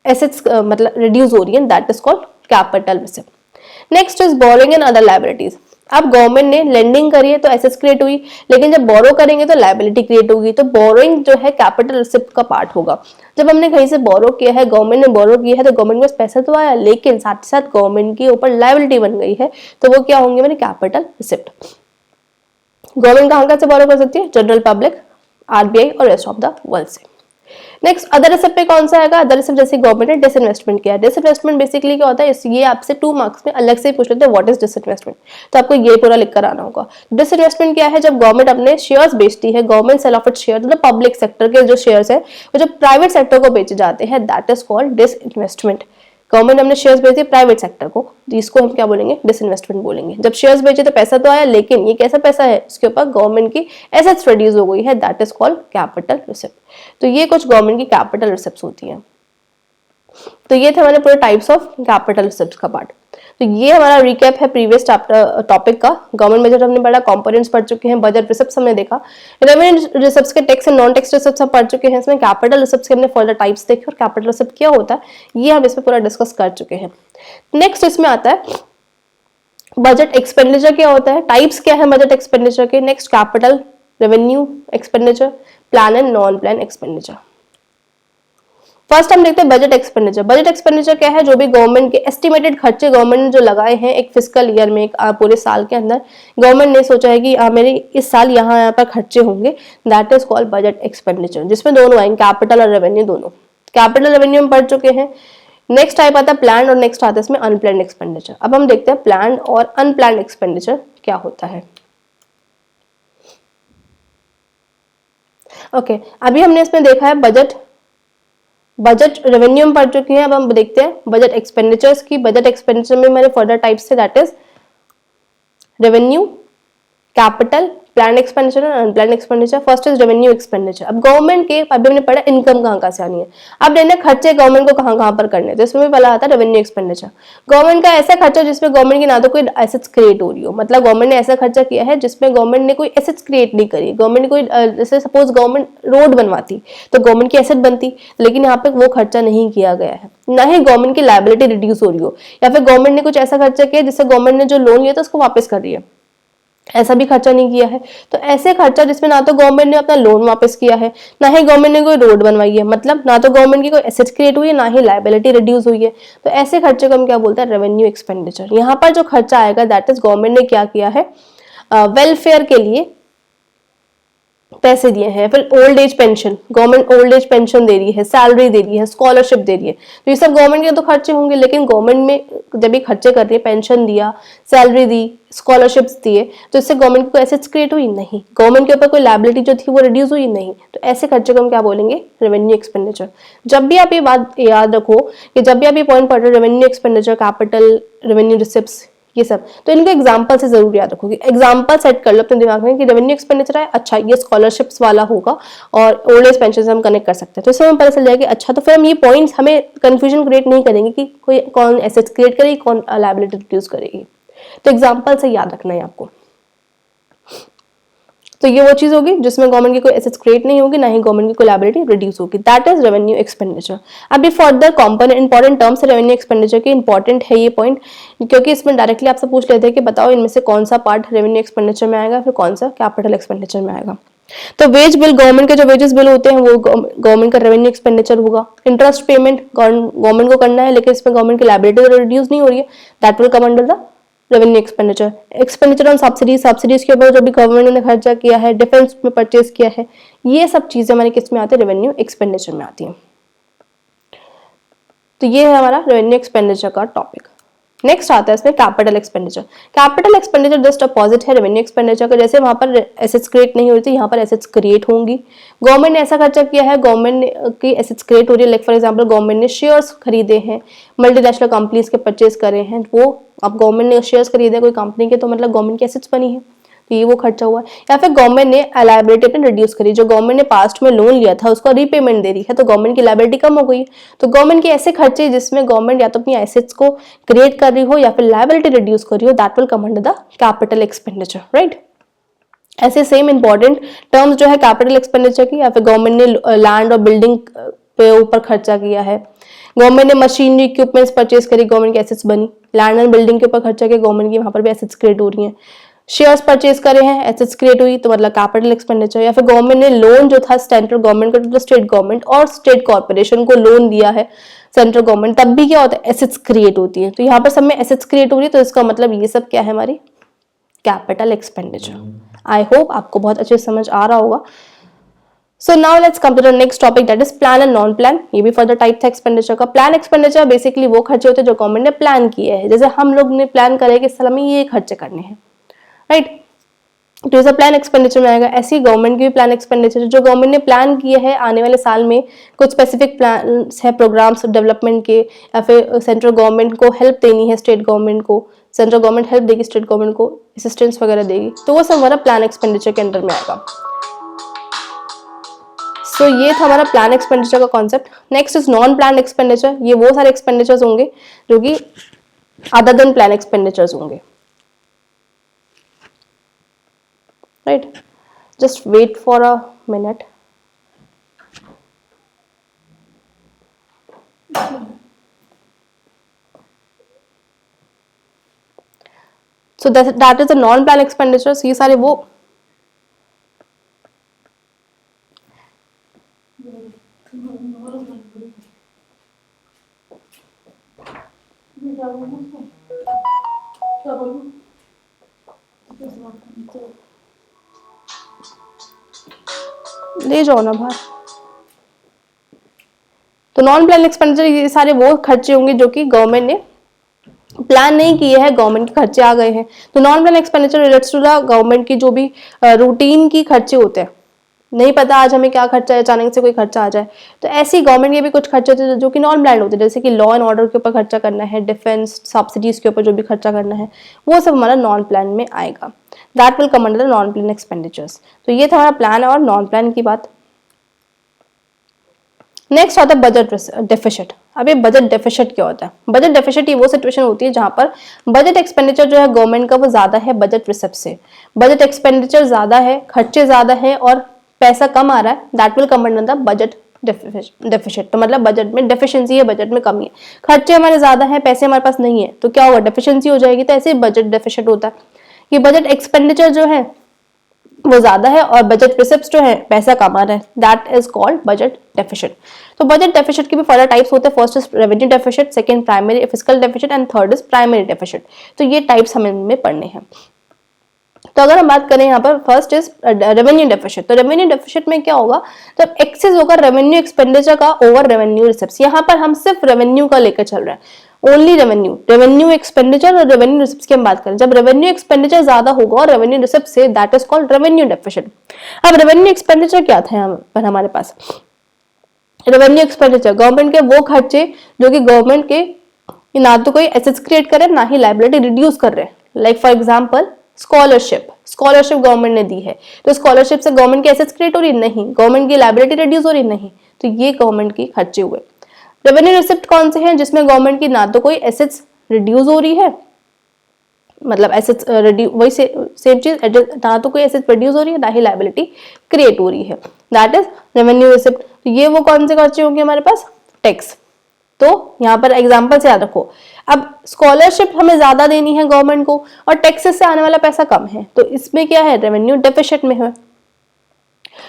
एसेट्स मतलब रिड्यूस हो रही है, that is called capital receipt. Next is borrowing and other liabilities. अब गवर्नमेंट ने लेंडिंग करी है तो एसेट्स क्रिएट हुई, लेकिन जब बोरो करेंगे तो लायबिलिटी क्रिएट होगी, तो बोरोइंग जो है कैपिटल रिसिप्ट का पार्ट होगा। जब हमने कहीं से बोरो किया है, गवर्नमेंट ने बोरो किया है, तो गवर्नमेंट के पास पैसा तो आया लेकिन साथ ही साथ गवर्नमेंट के ऊपर लायबिलिटी बन गई है, तो वो क्या होंगे, मेरे कैपिटल रिसिप्ट। गवर्नमेंट कहां से बोरो कर सकती है, जनरल पब्लिक, आरबीआई और रेस्ट ऑफ द वर्ल्ड से। नेक्स्ट अदर रिसिप्ट पे कौन सा आएगा, अदर रिसिप्ट जैसे गवर्नमेंट ने डिसइन्वेस्टमेंट किया है। डिसइन्वेस्टमेंट बेसिकली क्या होता है, ये आपसे 2 मार्क्स में अलग से पूछ लेते हैं, व्हाट इज डिसइन्वेस्टमेंट, तो आपको ये पूरा लिख कर आना होगा। डिसइन्वेस्टमेंट क्या है, जब गवर्नमेंट अपने शेयर्स बेचती है, government sell off its share, मतलब पब्लिक सेक्टर के जो शेयर्स है वो जो प्राइवेट सेक्टर को बेचे जाते हैं, that is called disinvestment. Government हमने शेयर्स बेचे प्राइवेट सेक्टर को, इसको हम क्या बोलेंगे, डिसइन्वेस्टमेंट बोलेंगे। जब शेयर्स बेचे तो पैसा तो आया लेकिन ये कैसा पैसा है, उसके ऊपर गवर्नमेंट की एसेट्स रिड्यूस हो गई है, that is called capital receipt. तो ये कुछ गवर्नमेंट की कैपिटल रिसिप्ट्स होती हैं। तो ये थे हमारे पूरे टाइप्स ऑफ कैपिटल रिसिप्ट्स का पार्ट। तो ये हमारा रिकैप है प्रीवियस टॉपिक का। गवर्नमेंट बजट हमने पढ़ा, कंपोनेंट्स पढ़ चुके हैं, बजट रिसिप्ट्स हमने देखा, रेवेन्यू रिसिप्ट्स के tax and non tax receipts हम पढ़ चुके हैं। इसमें कैपिटल रिसिप्ट्स के हमने फर्दर टाइप्स देखे और कैपिटल रिसिप्ट क्या होता है ये हम इसमें पूरा डिस्कस कर चुके हैं। नेक्स्ट इसमें आता है बजट एक्सपेंडिचर क्या होता है, टाइप्स क्या है बजट एक्सपेंडिचर के। Next capital, revenue expenditure, plan and non plan expenditure. First हम देखते हैं बजट एक्सपेंडिचर। बजट एक्सपेंडिचर क्या है, जो भी गवर्नमेंट के एस्टिमेटेड खर्चे गवर्नमेंट ने जो लगाए हैं एक फिस्कल ईयर में, एक पूरे साल के अंदर गवर्नमेंट ने सोचा है कि मेरे इस साल यहाँ पर खर्चे होंगे, that is called budget expenditure, जिसमें दोनों आएंगे, कैपिटल और रेवेन्यू दोनों। कैपिटल रेवेन्यू हम पढ़ चुके हैं। नेक्स्ट टाइप आता है प्लान और नेक्स्ट आता है इसमें अनप्लान्ड एक्सपेंडिचर। अब हम देखते हैं प्लान और अनप्लान्ड एक्सपेंडिचर क्या होता है। ओके, अभी हमने इसमें देखा है बजट रेवेन्यू में पढ़ चुके हैं। अब हम देखते हैं बजट एक्सपेंडिचर्स की। बजट एक्सपेंडिचर में मेरे फर्दर टाइप्स थे, that is revenue, capital, plan expenditure और unplanned expenditure. First is revenue expenditure. अब गवर्नमेंट के अभी हमने पढ़ा इनकम कहाँ से आनी है, अब देखना खर्चे गवर्नमेंट को कहाँ पर करने, तो इसमें भी पहला आता है रेवेन्यू एक्सपेंडिचर। गवर्नमेंट का ऐसा खर्चा जिसमें गवर्नमेंट की ना तो कोई एसेट्स क्रिएट हो रही हो, मतलब गवर्नमेंट ने ऐसा खर्चा किया है जिसमें गवर्नमेंट ने कोई एसेट्स क्रिएट नहीं करी। गवर्नमेंट कोई जैसे सपोज गवर्नमेंट रोड बनवाती तो गवर्नमेंट की एसेट बनती, लेकिन यहाँ पे वो खर्चा नहीं किया गया है। ना ही गवर्नमेंट की लायबिलिटी रिड्यूस हो रही हो, या फिर गवर्नमेंट ने कुछ ऐसा खर्चा किया जिससे गवर्नमेंट ने जो लोन लिया था उसको वापस कर रही है, ऐसा भी खर्चा नहीं किया है। तो ऐसे खर्चा जिसमें ना तो गवर्नमेंट ने अपना लोन वापस किया है, ना ही गवर्नमेंट ने कोई रोड बनवाई है, मतलब ना तो गवर्नमेंट की कोई एसेट्स क्रिएट हुई है, ना ही लायबिलिटी रिड्यूस हुई है, तो ऐसे खर्चे को हम क्या बोलते हैं, रेवेन्यू एक्सपेंडिचर। यहाँ पर जो खर्चा आएगा दैट इज गवर्नमेंट ने क्या किया है, वेलफेयर के लिए पैसे दिए हैं, फिर old age pension, government old age pension दे रही है, सैलरी दे रही है, स्कॉलरशिप दे रही है, तो ये सब गवर्नमेंट के तो खर्चे होंगे। लेकिन गवर्नमेंट में जब ये खर्चे कर रही है, पेंशन दिया, सैलरी दी, स्कॉलरशिप्स दिए, तो इससे गवर्नमेंट को एसेट्स क्रिएट हुई नहीं, गवर्नमेंट के ऊपर कोई लायबिलिटी जो थी वो रिड्यूस हुई नहीं। तो ऐसे खर्चे को हम क्या बोलेंगे? Revenue expenditure. जब भी आप ये बात याद रखो कि जब भी आप ये पॉइंट पढ़ रहे हो, revenue expenditure, capital, revenue receipts, ये सब, तो इनको एग्जांपल से जरूर याद रखोगे। एग्जांपल सेट कर लो अपने दिमाग में कि रेवेन्यू एक्सपेंडिचर है, अच्छा ये स्कॉलरशिप्स वाला होगा और ओल्ड एज पेंशन से हम कनेक्ट कर सकते हैं, तो इससे हमें पता चल जाएगा अच्छा। तो फिर हम ये पॉइंट्स, हमें कंफ्यूजन क्रिएट नहीं करेंगे कि कोई कौन एसेट्स क्रिएट करेगी, कौन लायबिलिटी रिड्यूस करेगी। तो एग्जाम्पल से याद रखना है आपको। तो ये वो चीज होगी जिसमें गवर्नमेंट की कोई एसेट्स क्रिएट नहीं होगी, ना ही गवर्नमेंट की कोई लायबिलिटी रिड्यूस होगी, दैट इज रेवेन्यू एक्सपेंडिचर। अभी further component important terms revenue expenditure के, इंपॉर्टेंट है ये पॉइंट, क्योंकि इसमें डायरेक्टली आपसे पूछ लेते हैं कि बताओ इनमें से कौन सा पार्ट रेवेन्यू एक्सपेंडिचर में आएगा, फिर कौन सा कैपिटल एक्सपेंडिचर में आएगा। तो वेज बिल, गवर्नमेंट के जो वेजेस बिल होते हैं वो गवर्नमेंट का रेवेन्यू एक्सपेंडिचर होगा। इंटरेस्ट पेमेंट गवर्नमेंट को करना है, लेकिन इसमें गवर्नमेंट की लायबिलिटी रिड्यूस नहीं हो रही है, that will come under the revenue expenditure. Expenditure on subsidies, subsidies के ऊपर जो भी गवर्नमेंट ने खर्चा किया है, डिफेंस में परचेज किया है, ये सब चीजें हमारे किस में आती है? रेवेन्यू एक्सपेंडिचर में आती है। तो ये है हमारा रेवेन्यू एक्सपेंडिचर का टॉपिक। नेक्स्ट आता है इसमें capital expenditure. Capital expenditure just opposite है रेवेन्यू एक्सपेंडिचर का। जैसे वहां पर एसेट्स क्रिएट नहीं हो रही थी, यहाँ पर एसेट्स क्रिएट होंगी। गवर्नमेंट ने ऐसा खर्चा किया है, गवर्नमेंट की एसेट्स क्रिएट हो रही है। लाइक फॉर एग्जांपल गवर्नमेंट ने शेयर्स खरीदे हैं, मल्टीनेशनल कंपनीज के परचेज करे हैं, वो अब गवर्नमेंट ने शेयर्स खरीदे कोई कंपनी के, तो मतलब गवर्नमेंट की एसेट्स बनी है, तो ये वो खर्चा हुआ है। या फिर गवर्नमेंट ने लायबिलिटी अपनी रिड्यूस करी, जो गवर्नमेंट ने पास्ट में लोन लिया था उसका रीपेमेंट दे रही है, तो गवर्नमेंट की लायबिलिटी कम हो गई। तो गवर्नमेंट के ऐसे खर्चे जिसमें गवर्नमेंट या तो अपनी एसेट्स को क्रिएट कर रही हो या फिर लायबिलिटी रिड्यूस कर रही हो, that will come under the capital expenditure, right. ऐसे सेम इंपॉर्टेंट टर्म्स जो है कैपिटल एक्सपेंडिचर की, या फिर गवर्नमेंट ने लैंड और बिल्डिंग पे ऊपर खर्चा किया है, गवर्नमेंट ने मशीनरी इक्विपमेंट्स परचेज करी, गवर्नमेंट की एसेट्स बनी। लैंड एंड बिल्डिंग के ऊपर खर्चा किया, गवर्नमेंट की वहां पर भी एसेट्स क्रिएट हो रही हैं। शेयर्स परचेज करे हैं, एसेट्स क्रिएट हुई, तो मतलब कैपिटल एक्सपेंडिचर। या फिर गवर्नमेंट ने लोन जो था सेंट्रल गवर्नमेंट को, स्टेट गवर्नमेंट और स्टेट कॉर्पोरेशन को लोन दिया है सेंट्रल गवर्नमेंट, तब भी क्या होता है? एसेट्स क्रिएट होती है। तो यहाँ पर सब में एसेट्स क्रिएट हो रही है, तो इसका मतलब ये सब क्या है? हमारी कैपिटल एक्सपेंडिचर। आई होप आपको बहुत अच्छे से समझ आ रहा होगा। So now let's come to the next topic, that is plan and non plan। ये भी फर्दर टाइप था एक्सपेंडिचर का। प्लान एक्सपेंडिचर बेसिकली वो खर्चे होते हैं जो गवर्नमेंट ने प्लान किए हैं। जैसे हम लोग ने प्लान करे कि इस साल में ये खर्चे करने हैं, राइट, तो ये सब प्लान एक्सपेंडिचर में आएगा। ऐसी गवर्नमेंट की भी प्लान एक्सपेंडिचर जो गवर्नमेंट ने प्लान किए हैं आने वाले साल में, कुछ स्पेसिफिक प्लान है प्रोग्राम्स डेवलपमेंट के, या फिर सेंट्रल गवर्नमेंट को हेल्प देनी है स्टेट गवर्नमेंट को, सेंट्रल गवर्नमेंट हेल्प देगी स्टेट गवर्नमेंट को, असिस्टेंस वगैरह देगी, तो वो सब हमारा प्लान एक्सपेंडिचर के अंडर में आएगा। तो ये था हमारा प्लान एक्सपेंडिचर का concept. Next is non plan expenditure. ये वो सारे एक्सपेंडिचर्स होंगे जो कि अदर देन प्लान एक्सपेंडिचर्स होंगे, right. Just wait for a minute. So that is the non plan expenditures. ये सारे वो ले जाओ ना बाहर। तो नॉन प्लान एक्सपेंडिचर ये सारे वो खर्चे होंगे जो कि गवर्नमेंट ने प्लान नहीं किए हैं, गवर्नमेंट के खर्चे आ गए हैं। तो non plan expenditure relates to the government की जो भी रूटीन की खर्चे होते हैं, नहीं पता आज हमें क्या खर्चा है, अचानक से कोई खर्चा आ जाए, तो ऐसे ही गवर्नमेंट के भी कुछ खर्चे होते हैं जो कि नॉन प्लान होते हैं। जैसे कि लॉ एंड ऑर्डर के ऊपर खर्चा करना है, डिफेंस, सब्सिडीज के ऊपर जो भी खर्चा करना है, वो सब हमारा नॉन प्लान में आएगा। That will come under the non plan expenditures. तो ये था हमारा प्लान और नॉन प्लान की बात। नेक्स्ट आता है बजट डेफिसिट। अब ये बजट डेफिसिट क्या होता है? बजट डेफिसिट ये वो सिचुएशन होती है जहां पर बजट एक्सपेंडिचर जो है गवर्नमेंट का वो ज्यादा है बजट रिसिप्ट से। बजट एक्सपेंडिचर ज्यादा है, खर्चे ज्यादा है और पैसा कम आ रहा है, that will come under the budget deficit. तो मतलब बजट में डेफिशिएंसी है, बजट में कमी है, खर्चे हमारे ज्यादा है, पैसे हमारे पास नहीं है, तो क्या होगा? डेफिशिएंसी हो जाएगी। तो ऐसे बजट डेफिसिट होता है। ये बजट एक्सपेंडिचर जो है वो ज्यादा है और बजट रिसिप्ट्स जो है पैसा कम आ रहा है, that is called budget deficit. तो बजट डेफिसिट के भी फर्दर टाइप्स होते हैं। First is revenue deficit, second primary fiscal deficit and third is primary deficit. तो ये टाइप्स हमें इनमें पढ़ने हैं। तो अगर हम बात करें यहाँ पर फर्स्ट इज रेवेन्यू डेफिसिट। तो रेवेन्यू डेफिसिट में क्या होगा, जब एक्सेस होगा रेवेन्यू एक्सपेंडिचर का ओवर रेवेन्यू रिसिप्ट्स। यहाँ पर हम सिर्फ रेवेन्यू का लेकर चल रहे हैं, ओनली रेवेन्यू, रेवेन्यू एक्सपेंडिचर और रेवेन्यू रिसिप्ट्स की हम बात करें। जब रेवेन्यू एक्सपेंडिचर ज्यादा होगा और रेवेन्यू रिसिप्ट से, that is called revenue deficit. अब रेवेन्यू एक्सपेंडिचर क्या था यहाँ पर हमारे पास, रेवेन्यू एक्सपेंडिचर गवर्नमेंट के वो खर्चे जो कि गवर्नमेंट के ना तो कोई एसेट्स क्रिएट कर रहे हैं ना ही लायबिलिटी रिड्यूस कर रहे हैं। Like for example scholarship government ने दी है, तो स्कॉलरशिप से गवर्नमेंट की एसेट्स क्रिएट हो रही नहीं, गवर्नमेंट की लायबिलिटी रिड्यूस हो रही नहीं, तो ये गवर्नमेंट की खर्चे हुए। रेवेन्यू रिसिप्ट कौन से हैं, जिसमें गवर्नमेंट की ना तो कोई एसेट्स रिड्यूस हो रही है, मतलब एसेट्स वही सेम चीज, ना तो कोई एसेट्स रिड्यूस हो रही है ना ही लायबिलिटी क्रिएट हो रही है, दैट इज रेवेन्यू रिसिप्ट। तो ये वो कौन से खर्चे होंगे हमारे पास, टैक्स। तो यहाँ पर एग्जांपल से याद रखो, अब स्कॉलरशिप हमें ज्यादा देनी है गवर्नमेंट को और टैक्सेस से आने वाला पैसा कम है, तो इसमें क्या है, रेवेन्यू डेफिसिट में है।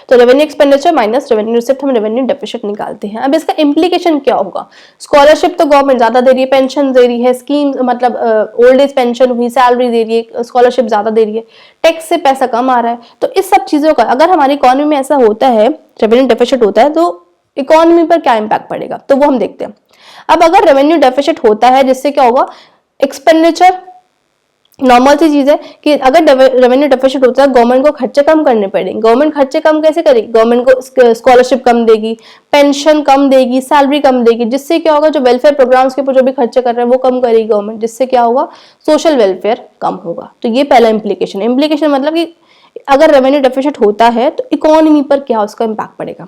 तो revenue expenditure minus revenue receipt, हम रेवेन्यू डेफिसिट निकालते हैं। अब इसका इम्प्लीकेशन क्या होगा, स्कॉलरशिप तो गवर्नमेंट ज्यादा दे रही है, पेंशन दे रही है, स्कीम मतलब ओल्ड एज पेंशन हुई, सैलरी दे रही है, स्कॉलरशिप ज्यादा दे रही है, टैक्स से पैसा कम आ रहा है। तो इस सब चीजों का अगर हमारी इकोनॉमी में ऐसा होता है, रेवेन्यू डेफिसिट होता है, तो इकोनॉमी पर क्या इम्पैक्ट पड़ेगा, तो वो हम देखते हैं। अब अगर रेवेन्यू डेफिसिट होता है, जिससे क्या होगा, एक्सपेंडिचर नॉर्मल सी चीज है कि अगर रेवेन्यू डेफिसिट होता है, गवर्नमेंट को खर्चे कम करने पड़ेंगे। गवर्नमेंट खर्चे कम कैसे करेगी, गवर्नमेंट को स्कॉलरशिप कम देगी, पेंशन कम देगी, सैलरी कम देगी, जिससे क्या होगा, जो वेलफेयर प्रोग्राम्स के ऊपर जो भी खर्चे कर रहे हैं वो कम करेगी गवर्नमेंट, जिससे क्या होगा, सोशल वेलफेयर कम होगा। तो ये पहला इंप्लीकेशन है। इंप्लीकेशन मतलब कि अगर रेवेन्यू डेफिसिट होता है तो इकोनॉमी पर क्या उसका इम्पैक्ट पड़ेगा।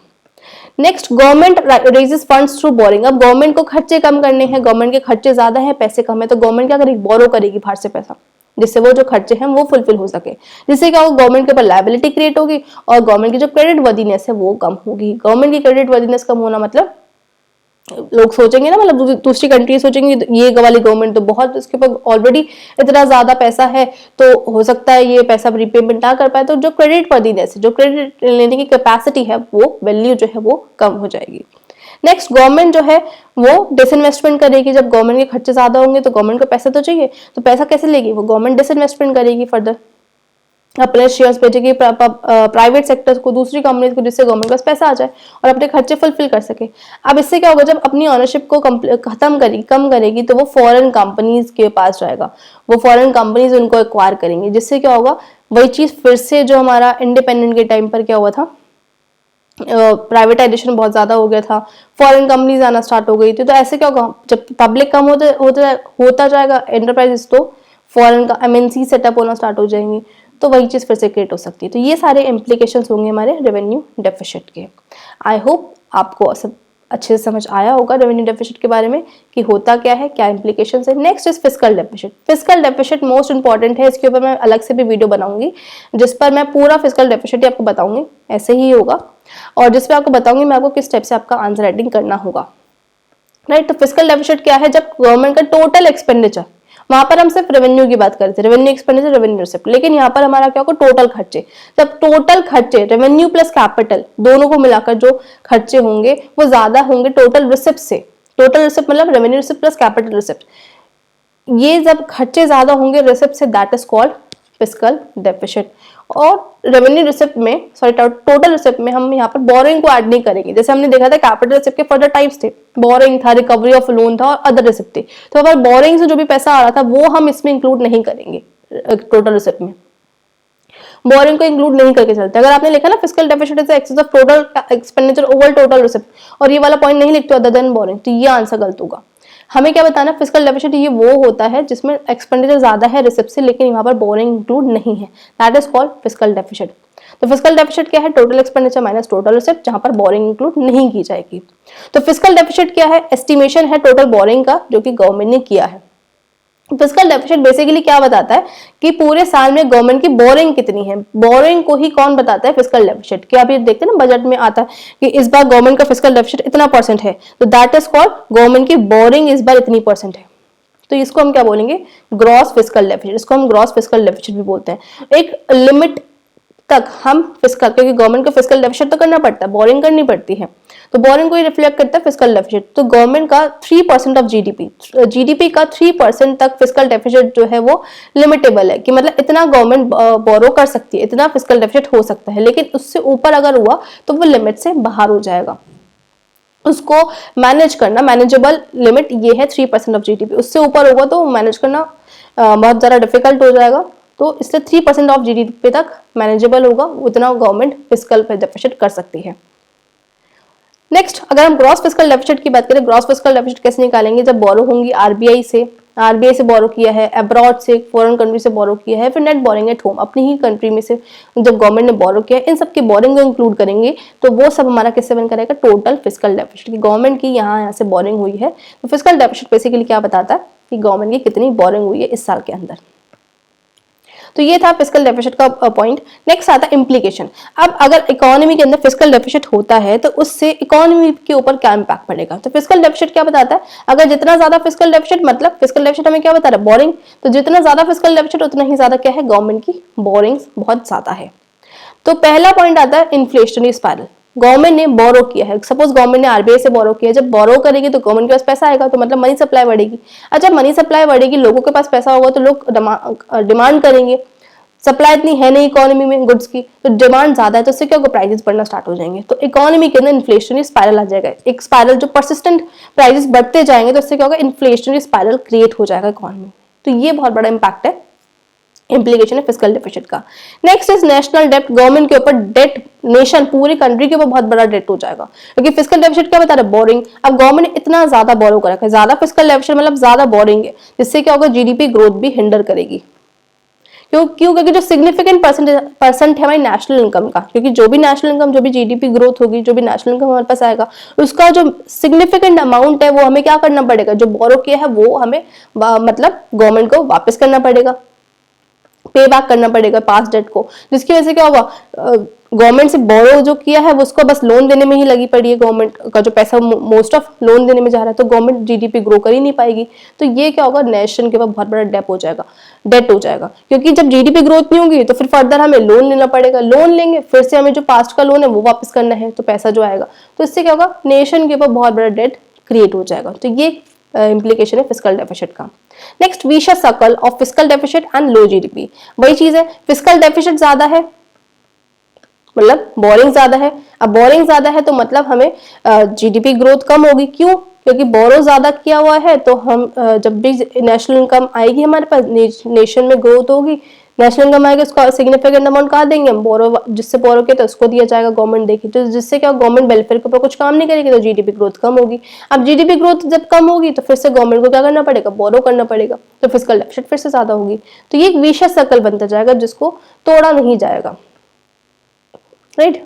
Next, government raises funds through boring. अब गवर्नमेंट को खर्चे कम करने हैं, गवर्नमेंट के खर्चे ज्यादा हैं, पैसे कम है, तो गवर्नमेंट क्या करेगी, बोरो करेगी बाहर से पैसा, जिससे वो जो खर्चे हैं वो फुलफिल हो सके, जिससे क्या होगा, गवर्नमेंट के ऊपर लायबिलिटी क्रिएट होगी और गवर्नमेंट की जो क्रेडिट वर्दीनेस है वो कम होगी। गवर्नमेंट की क्रेडिट वर्दीनेस कम होना मतलब लोग सोचेंगे ना, मतलब दूसरी कंट्री सोचेंगे ये वाली गवर्नमेंट तो बहुत, इसके ऊपर ऑलरेडी इतना ज्यादा पैसा है, तो हो सकता है ये पैसा रिपेमेंट ना कर पाए, तो जो क्रेडिट वर्दीनेस है, जो क्रेडिट लेने की कैपेसिटी है, वो वैल्यू जो है वो कम हो जाएगी। नेक्स्ट, गवर्नमेंट जो है वो डिसइन्वेस्टमेंट करेगी। जब गवर्नमेंट के खर्चे ज्यादा होंगे तो गवर्नमेंट को पैसा तो चाहिए, तो पैसा कैसे लेगी, वो गवर्नमेंट डिसइन्वेस्टमेंट करेगी, फर्दर अपने शेयर्स बेचेगी प्राइवेट सेक्टर को, दूसरी कंपनीज को, जिससे गवर्नमेंट के पास पैसा आ जाए और अपने खर्चे फुलफिल कर सके। अब इससे क्या होगा, जब अपनी ओनरशिप को खत्म करेगी, कम करेगी, तो वो फॉरेन कंपनीज के पास जाएगा, वो फॉरेन कंपनीज उनको एक्वायर करेंगी, जिससे क्या होगा, वही चीज फिर से जो हमारा इंडिपेंडेंट के टाइम पर क्या हुआ था, प्राइवेटाइजेशन बहुत ज्यादा हो गया था, फॉरेन कंपनीज आना स्टार्ट हो गई थी। तो ऐसे क्या होगा, जब पब्लिक कम होता जाएगा एंटरप्राइजेस, तो फॉरेन का एमएनसी सेटअप होना स्टार्ट हो जाएंगी, तो वही चीज फिर से क्रिएट हो सकती है। तो ये सारे इम्प्लीकेशंस होंगे हमारे रेवेन्यू डेफिसिट के। आई होप आपको सब अच्छे से समझ आया होगा रेवेन्यू डेफिसिट के बारे में कि होता क्या है, क्या इम्प्लीकेशंस है। Next is fiscal deficit. Fiscal deficit most important है, इसके ऊपर मैं अलग से भी वीडियो बनाऊंगी जिस पर मैं पूरा फिस्कल डेफिसिट आपको बताऊंगी, ऐसे ही होगा, और जिसपे आपको बताऊंगी मैं आपको किस टाइप से आपका आंसर राइटिंग करना होगा, राइट। तो फिस्कल डेफिसिट क्या है, जब गवर्नमेंट का टोटल एक्सपेंडिचर, वहां पर हम सिर्फ रेवेन्यू की बात करते हैं, रेवेन्यू एक्सपेंडिचर, रेवेन्यू रिसिप्ट, लेकिन यहाँ पर हमारा क्या होगा, टोटल खर्चे। जब टोटल खर्चे रेवेन्यू प्लस कैपिटल दोनों को मिलाकर जो खर्चे होंगे वो ज्यादा होंगे टोटल रिसिप्ट से। टोटल रिसिप्ट मतलब revenue receipt plus capital receipt, ये जब खर्चे ज्यादा होंगे रिसिप्ट से, that is called fiscal deficit. और रेवेन्यू रिसिप्ट में, सॉरी टोटल रिसिप्ट में हम यहाँ पर बोरिंग को ऐड नहीं करेंगे। जैसे हमने देखा था कैपिटल रिसिप्ट के फर्दर टाइप्स थे, बोरिंग था, रिकवरी ऑफ लोन था और अदर रिसिप्ट थे। तो अगर बोरिंग से जो भी पैसा आ रहा था वो हम इसमें इंक्लूड नहीं करेंगे टोटल रिसिप्ट में, बोरिंग को इंक्लूड नहीं करके चलते। अगर आपने लिखा ना fiscal deficit is excess of total expenditure over total receipt और ये वाला पॉइंट नहीं लिखते अदर देन बोरिंग, तो ये आंसर गलत होगा। हमें क्या बताना, फिस्कल डेफिसिट ये वो होता है जिसमें एक्सपेंडिचर ज्यादा है रिसिप्ट से, लेकिन यहाँ पर बोरिंग इंक्लूड नहीं है, that is called fiscal deficit. तो फिस्कल डेफिसिट क्या है, total expenditure minus total receipt, जहां पर बोरिंग इंक्लूड नहीं की जाएगी। तो फिस्कल डेफिसिट क्या है, एस्टिमेशन है टोटल बोरिंग का जो कि गवर्नमेंट ने किया है। फिस्कल डेफिसिट बेसिकली क्या बताता है कि पूरे साल में गवर्नमेंट की बोरिंग कितनी है। बोरिंग को ही कौन बताता है, फिस्कल डेफिसिट। क्या आप ये देखते हैं ना बजट में आता है कि इस बार गवर्नमेंट का फिस्कल डेफिसिट इतना % है, तो दैट इज कॉल्ड गवर्नमेंट की बोरिंग इस बार इतनी % है, तो इसको हम क्या बोलेंगे, ग्रॉस फिस्कल डेफिसिट। इसको हम ग्रॉस फिस्कल डेफिसिट भी बोलते हैं। एक लिमिट तक हम फिस्कल, क्योंकि गवर्नमेंट को फिस्कल डेफिसिट तो करना पड़ता है, बोरिंग करनी पड़ती है, तो बोरिंग को ही रिफ्लेक्ट करता है फिस्कल डेफिसिट। तो गवर्नमेंट का 3% ऑफ जीडीपी का 3% तक फिस्कल डेफिसिट जो है वो लिमिटेबल है, कि मतलब इतना गवर्नमेंट बोरो कर सकती है, इतना फिस्कल डेफिसिट हो सकता है, लेकिन उससे ऊपर अगर हुआ तो वो लिमिट से बाहर हो जाएगा। उसको मैनेज करना, मैनेजेबल लिमिट ये है 3% ऑफ जीडीपी, उससे ऊपर होगा तो मैनेज करना बहुत ज़्यादा डिफिकल्ट हो जाएगा। तो इससे 3% ऑफ जीडीपी तक मैनेजेबल होगा, उतना गवर्नमेंट फिस्कल डेफिसिट कर सकती है। नेक्स्ट, अगर हम ग्रॉस फिस्कल डेफिसिट की बात करें, ग्रॉस फिस्कल डेफिसिट कैसे निकालेंगे, जब बोरो होंगी आरबीआई से बोरो किया है, अब्रॉड से, फॉरेन कंट्री से बोरो किया है, फिर नेट बोरिंग एट होम, अपनी ही कंट्री में से जब गवर्नमेंट ने बोरो किया है, इन सब की बोरिंग को इंक्लूड करेंगे तो वो सब हमारा किससे बन करेगा, टोटल फिस्कल डेफिसिट, की गवर्नमेंट की यहाँ से बोरिंग हुई है। तो फिस्कल डेफिसिट बेसिकली क्या बताता है कि गवर्नमेंट की कितनी बोरिंग हुई है इस साल के अंदर। तो ये था फिस्कल डेफिसिट का पॉइंट। नेक्स्ट आता है इम्प्लीकेशन। अब अगर इकोनॉमी के अंदर फिस्कल डेफिसिट होता है तो उससे इकोनॉमी के ऊपर क्या इंपैक्ट पड़ेगा। तो फिस्कल डेफिसिट क्या बताता है, अगर जितना ज्यादा फिस्कल डेफिसिट, मतलब फिस्कल डेफिसिट हमें क्या बता रहा है, बोरिंग, तो जितना ज्यादा फिस्कल डेफिसिट उतना ही ज्यादा क्या है, गवर्नमेंट की बोरिंग्स बहुत ज्यादा है। तो पहला पॉइंट आता है इन्फ्लेशनरी स्पाइरल। गवर्नमेंट ने बोरो किया है, सपोज गवर्नमेंट ने आरबीआई से बोरो किया है, जब बोरो करेगी तो गवर्नमेंट के पास पैसा आएगा, तो मतलब मनी सप्लाई बढ़ेगी। अच्छा, मनी सप्लाई बढ़ेगी, लोगों के पास पैसा होगा तो लोग डिमांड करेंगे, सप्लाई इतनी है नहीं इकोनॉमी में गुड्स की, तो डिमांड ज्यादा है, तो इससे क्या होगा, प्राइसेस बढ़ना स्टार्ट हो जाएंगे, तो इकोनॉमी के अंदर इन्फ्लेशनरी स्पाइरल आ जाएगा, एक स्पाइरल जो परसिस्टेंट प्राइसेस बढ़ते जाएंगे, तो इससे क्या होगा, इन्फ्लेशनरी स्पाइरल क्रिएट हो जाएगा इकोनॉमी। तो ये बहुत बड़ा इंपैक्ट है, इंप्लीकेशन है फिस्कल डेफिसिट का। Next is national debt, government के ऊपर डेट, नेशन पूरी कंट्री के ऊपर बहुत बड़ा डेट हो जाएगा, क्योंकि फिस्कल डेफिसिट क्या बता रहा है, बोरिंग। अब गवर्नमेंट ने इतना ज्यादा बोरो कर रखा है, ज्यादा फिस्कल डेफिसिट मतलब ज्यादा बोरिंग है, जिससे क्या होगा, जीडीपी ग्रोथ भी हिंडर करेगी। क्यों क्योंकि जो सिग्निफिकेंट परसेंट है हमारी नेशनल इनकम का, क्योंकि जो भी नेशनल इनकम, जो भी जीडीपी ग्रोथ होगी, जो भी नेशनल इनकम हमारे पास आएगा, उसका जो सिग्निफिकेंट अमाउंट है वो हमें क्या करना पड़ेगा, जो बोरो किया है वो हमें मतलब गवर्नमेंट को वापस करना पड़ेगा, पे बैक करना पड़ेगा पास्ट डेट को, जिसकी वजह से क्या होगा, गवर्नमेंट से बोरो जो किया है उसको बस लोन देने में ही लगी पड़ी है, गवर्नमेंट का जो पैसा मोस्ट ऑफ लोन देने में जा रहा है, तो गवर्नमेंट जीडीपी ग्रो कर ही नहीं पाएगी। तो ये क्या होगा, नेशन के पास बहुत बड़ा डेट हो जाएगा, क्योंकि जब जीडीपी ग्रोथ नहीं होगी तो फिर फर्दर हमें लोन लेना पड़ेगा, लोन लेंगे फिर से हमें जो पास्ट का लोन है वो वापस करना है, तो पैसा जो आएगा, तो इससे क्या होगा, नेशन के पास बहुत बड़ा डेट क्रिएट हो जाएगा। तो ये इंप्लीकेशन है फिस्कल डेफिसिट का। Next, wishes circle of fiscal deficit and low GDP. वही चीज है, फिस्कल डेफिसिट ज्यादा है मतलब बोरिंग ज्यादा है। अब बोरिंग ज्यादा है तो मतलब हमें जीडीपी ग्रोथ कम होगी, क्यों, क्योंकि बोरो ज्यादा किया हुआ है, तो हम जब भी नेशनल इनकम आएगी हमारे पास, नेशन में ग्रोथ होगी, नेशनल इनकम आएगा, उसका सिग्निफिकेंट अमाउंट कहाँ देंगे हम, बोरो, जिससे बोरो किया तो उसको दिया जाएगा, गवर्नमेंट देगी, तो जिससे क्या गवर्नमेंट वेलफेयर के ऊपर कुछ काम नहीं करेगी, तो जीडीपी ग्रोथ कम होगी। अब जीडीपी ग्रोथ जब कम होगी तो फिर से गवर्नमेंट को क्या करना पड़ेगा, बोरो करना पड़ेगा, तो फिस्कल डेफिसिट फिर से ज्यादा होगी। तो ये एक विशस सर्कल बनता जाएगा जिसको तोड़ा नहीं जाएगा, right.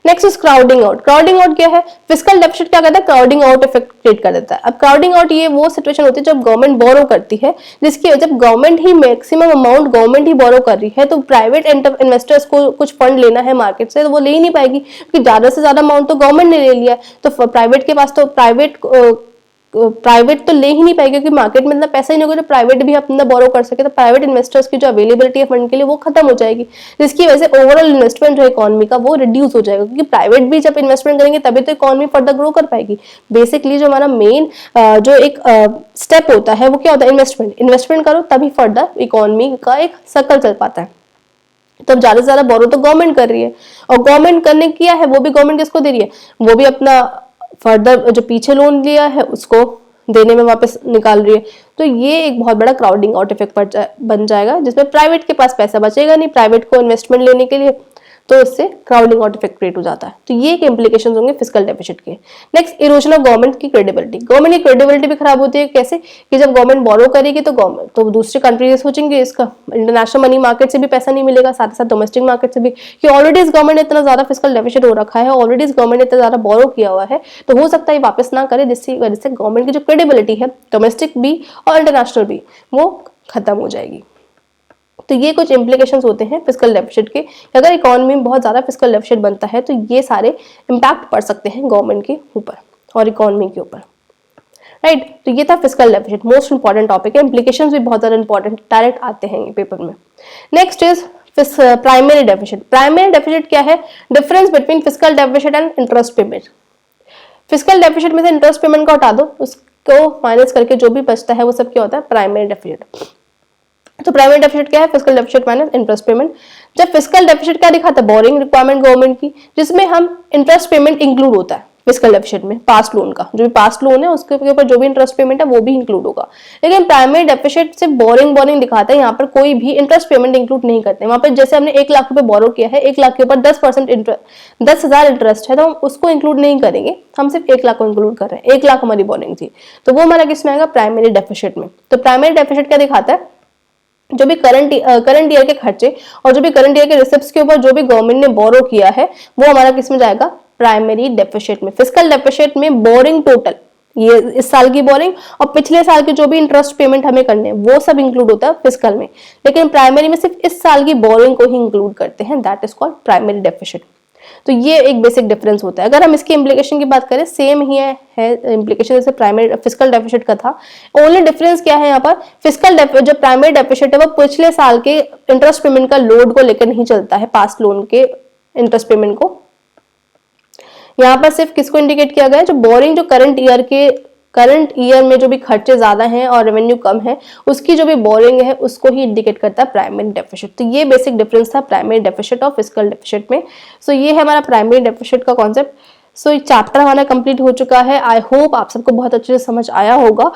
Next is crowding out. Crowding out क्या है, फिस्कल डेफिसिट क्या कहता है, क्राउडिंग आउट इफेक्ट क्रिएट कर देता है। अब क्राउडिंग आउट ये वो सिचुएशन होती है जब गवर्नमेंट बोरो करती है, जिसकी जब गवर्नमेंट ही मैक्सिमम अमाउंट गवर्नमेंट ही बोरो कर रही है, तो प्राइवेट इन्वेस्टर्स को कुछ फंड लेना है मार्केट से, तो वो ले ही नहीं पाएगी, क्योंकि ज्यादा से ज्यादा अमाउंट तो गवर्नमेंट ने ले लिया है, तो प्राइवेट के पास तो प्राइवेट तो ले ही नहीं पाएगी, क्योंकि मार्केट में इतना पैसा ही नहीं होगा तो प्राइवेट भी अपना बोरो कर सके, तो प्राइवेट इन्वेस्टर्स की जो अवेलेबिलिटी है फंड के लिए वो खत्म हो जाएगी, जिसकी वजह से ओवरऑल इन्वेस्टमेंट जो इकोनॉमी का वो रिड्यूस हो जाएगा, क्योंकि प्राइवेट भी जब इन्वेस्टमेंट करेंगे तभी तो इकोनॉमी फर्दर ग्रो कर पाएगी। बेसिकली जो हमारा मेन जो एक स्टेप होता है वो क्या होता है, इन्वेस्टमेंट करो तभी फर्दर इकोनॉमी का एक सर्कल चल पाता है। तब ज्यादा से ज्यादा बोरो तो गवर्नमेंट कर रही है, और गवर्नमेंट करने किया है वो भी गवर्नमेंट किसको दे रही है, वो भी अपना फर्दर जो पीछे लोन लिया है उसको देने में वापस निकाल रही है। तो ये एक बहुत बड़ा क्राउडिंग आउट इफेक्ट बन जाएगा, जिसमें प्राइवेट के पास पैसा बचेगा नहीं प्राइवेट को इन्वेस्टमेंट लेने के लिए, तो इससे क्राउडिंग आउट इफेक्ट क्रिएट हो जाता है। तो ये एक इंप्लीकेशंस होंगे फिस्कल डेफिसिट के। नेक्स्ट, इरोजन ऑफ गवर्नमेंट की क्रेडिबिलिटी। गवर्नमेंट की क्रेडिबिलिटी भी खराब होती है, कैसे कि जब गवर्नमेंट बोरो करेगी तो गवर्नमेंट तो दूसरे कंट्रीज सोचेंगे इसका इंटरनेशनल मनी मार्केट से भी पैसा नहीं मिलेगा, साथ ही साथ डोमेस्टिक मार्केट से भी, कि ऑलरेडी इस गवर्नमेंट ने इतना ज्यादा फिस्कल डेफिसिट हो रखा है, ऑलरेडी इस गवर्नमेंट ने इतना ज्यादा बोरो किया हुआ है, तो हो सकता है वापस ना करे, जिसकी वजह से गवर्नमेंट की जो क्रेडिबिलिटी है डोमेस्टिक भी और इंटरनेशनल भी वो खत्म हो जाएगी। तो ये कुछ इंप्लीकेशंस होते हैं फिस्कल डेफिसिट के, अगर इकोनॉमी में बहुत ज्यादा फिस्कल डेफिसिट बनता है तो ये सारे इंपैक्ट पड़ सकते हैं गवर्नमेंट के ऊपर और इकोनॉमी के ऊपर, राइट। तो ये था fiscal deficit, most important topic है, इंप्लीकेशंस भी बहुत ज्यादा इंपॉर्टेंट डायरेक्ट आते हैं पेपर में। Next is primary deficit. Primary deficit क्या है? Difference between fiscal deficit and interest payment. Fiscal deficit में से इंटरेस्ट पेमेंट का हटा दो, उसको माइनस करके जो भी बचता है वो सब क्या होता है? Primary deficit. तो प्राइमरी डेफिसिट क्या है? Fiscal deficit minus interest payment. जब फिस्कल डेफिसिट क्या दिखाता है? बोरिंग रिक्वायरमेंट गवर्नमेंट की, जिसमें हम इंटरेस्ट पेमेंट इंक्लूड होता है फिस्कल डेफिसिट में, पास्ट लोन का जो भी पास्ट लोन है उसके ऊपर जो भी इंटरेस्ट पेमेंट है वो भी इंक्लूड होगा। लेकिन प्राइमरी डेफिसिट सिर्फ बोरिंग दिखाता है, यहाँ पर कोई भी इंटरेस्ट पेमेंट इंक्लूड नहीं करते। वहां पर जैसे हमने 1 लाख रुपए बोरो किया है, 1 लाख के ऊपर 10% इंटरेस्ट, 10,000 इंटरेस्ट है, तो हम उसको इंक्लूड नहीं करेंगे, हम सिर्फ 1 लाख को इंक्लूड कर रहे हैं। 1 लाख हमारी बोरिंग थी, तो वो हमारा किसमें आएगा? प्राइमरी डेफिसिट में। तो प्राइमरी डेफिसिट क्या दिखाता है? जो भी करंट ईयर के खर्चे और जो भी करंट ईयर के रिसिप्ट्स के ऊपर जो भी गवर्नमेंट ने बोरो किया है वो हमारा किसमें जाएगा? प्राइमरी डेफिसिट में। फिस्कल डेफिसिट में बोरिंग टोटल, ये इस साल की बोरिंग और पिछले साल के जो भी इंटरेस्ट पेमेंट हमें करने हैं वो सब इंक्लूड होता है फिस्कल में, लेकिन प्राइमरी में सिर्फ इस साल की बोरिंग को ही इंक्लूड करते हैं, that is called primary deficit. तो ये एक बेसिक डिफरेंस होता है। अगर हम इसकी इम्प्लीकेशन की बात करें, सेम ही है इम्प्लीकेशन जैसे प्राइमरी फिस्कल डेफिसिट का था। ओनली डिफरेंस क्या है यहाँ पर? फिस्कल जो प्राइमरी डेफिसिट है वो पिछले साल के इंटरेस्ट पेमेंट का लोड को लेकर नहीं चलता है, पास्ट लोन के इंटरेस्ट पेमेंट को। यहाँ पर सिर्फ किसको इंडिकेट किया गया है? जो बोरिंग, जो करंट ईयर में जो भी खर्चे ज्यादा हैं और रेवेन्यू कम है, उसकी जो भी बोरिंग है उसको ही इंडिकेट करता है प्राइमरी डेफिसिट। तो ये बेसिक डिफरेंस था प्राइमरी डेफिसिट और फिस्कल डेफिसिट में। सो ये है हमारा प्राइमरी डेफिसिट का कॉन्सेप्ट। सो ये चैप्टर हमारा कंप्लीट हो चुका है। आई होप आप सबको बहुत अच्छे से समझ आया होगा।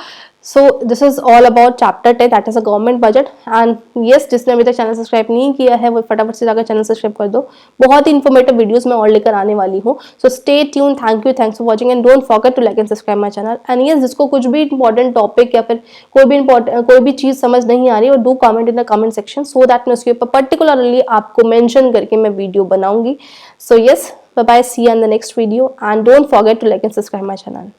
So this is all about chapter 10, that is a government budget. And yes, जिसने अभी तक चैनल सब्सक्राइब नहीं किया है वो फटाफट से जाकर चैनल सब्सक्राइब कर दो। बहुत ही इन्फॉर्मेटिव वीडियोस मैं और लेकर आने वाली हूँ। So stay tuned, thanks for watching and don't forget to like and subscribe my channel. And yes, जिसको कुछ भी इंपॉर्टेंट टॉपिक या फिर कोई भी चीज समझ नहीं आ रही, और do comment in the comment section so that मैं उसके ऊपर पर्टिकुलरली आपको मेंशन करके मैं वीडियो बनाऊंगी। So yes, bye bye, see you in the next video and don't forget to like and subscribe my channel.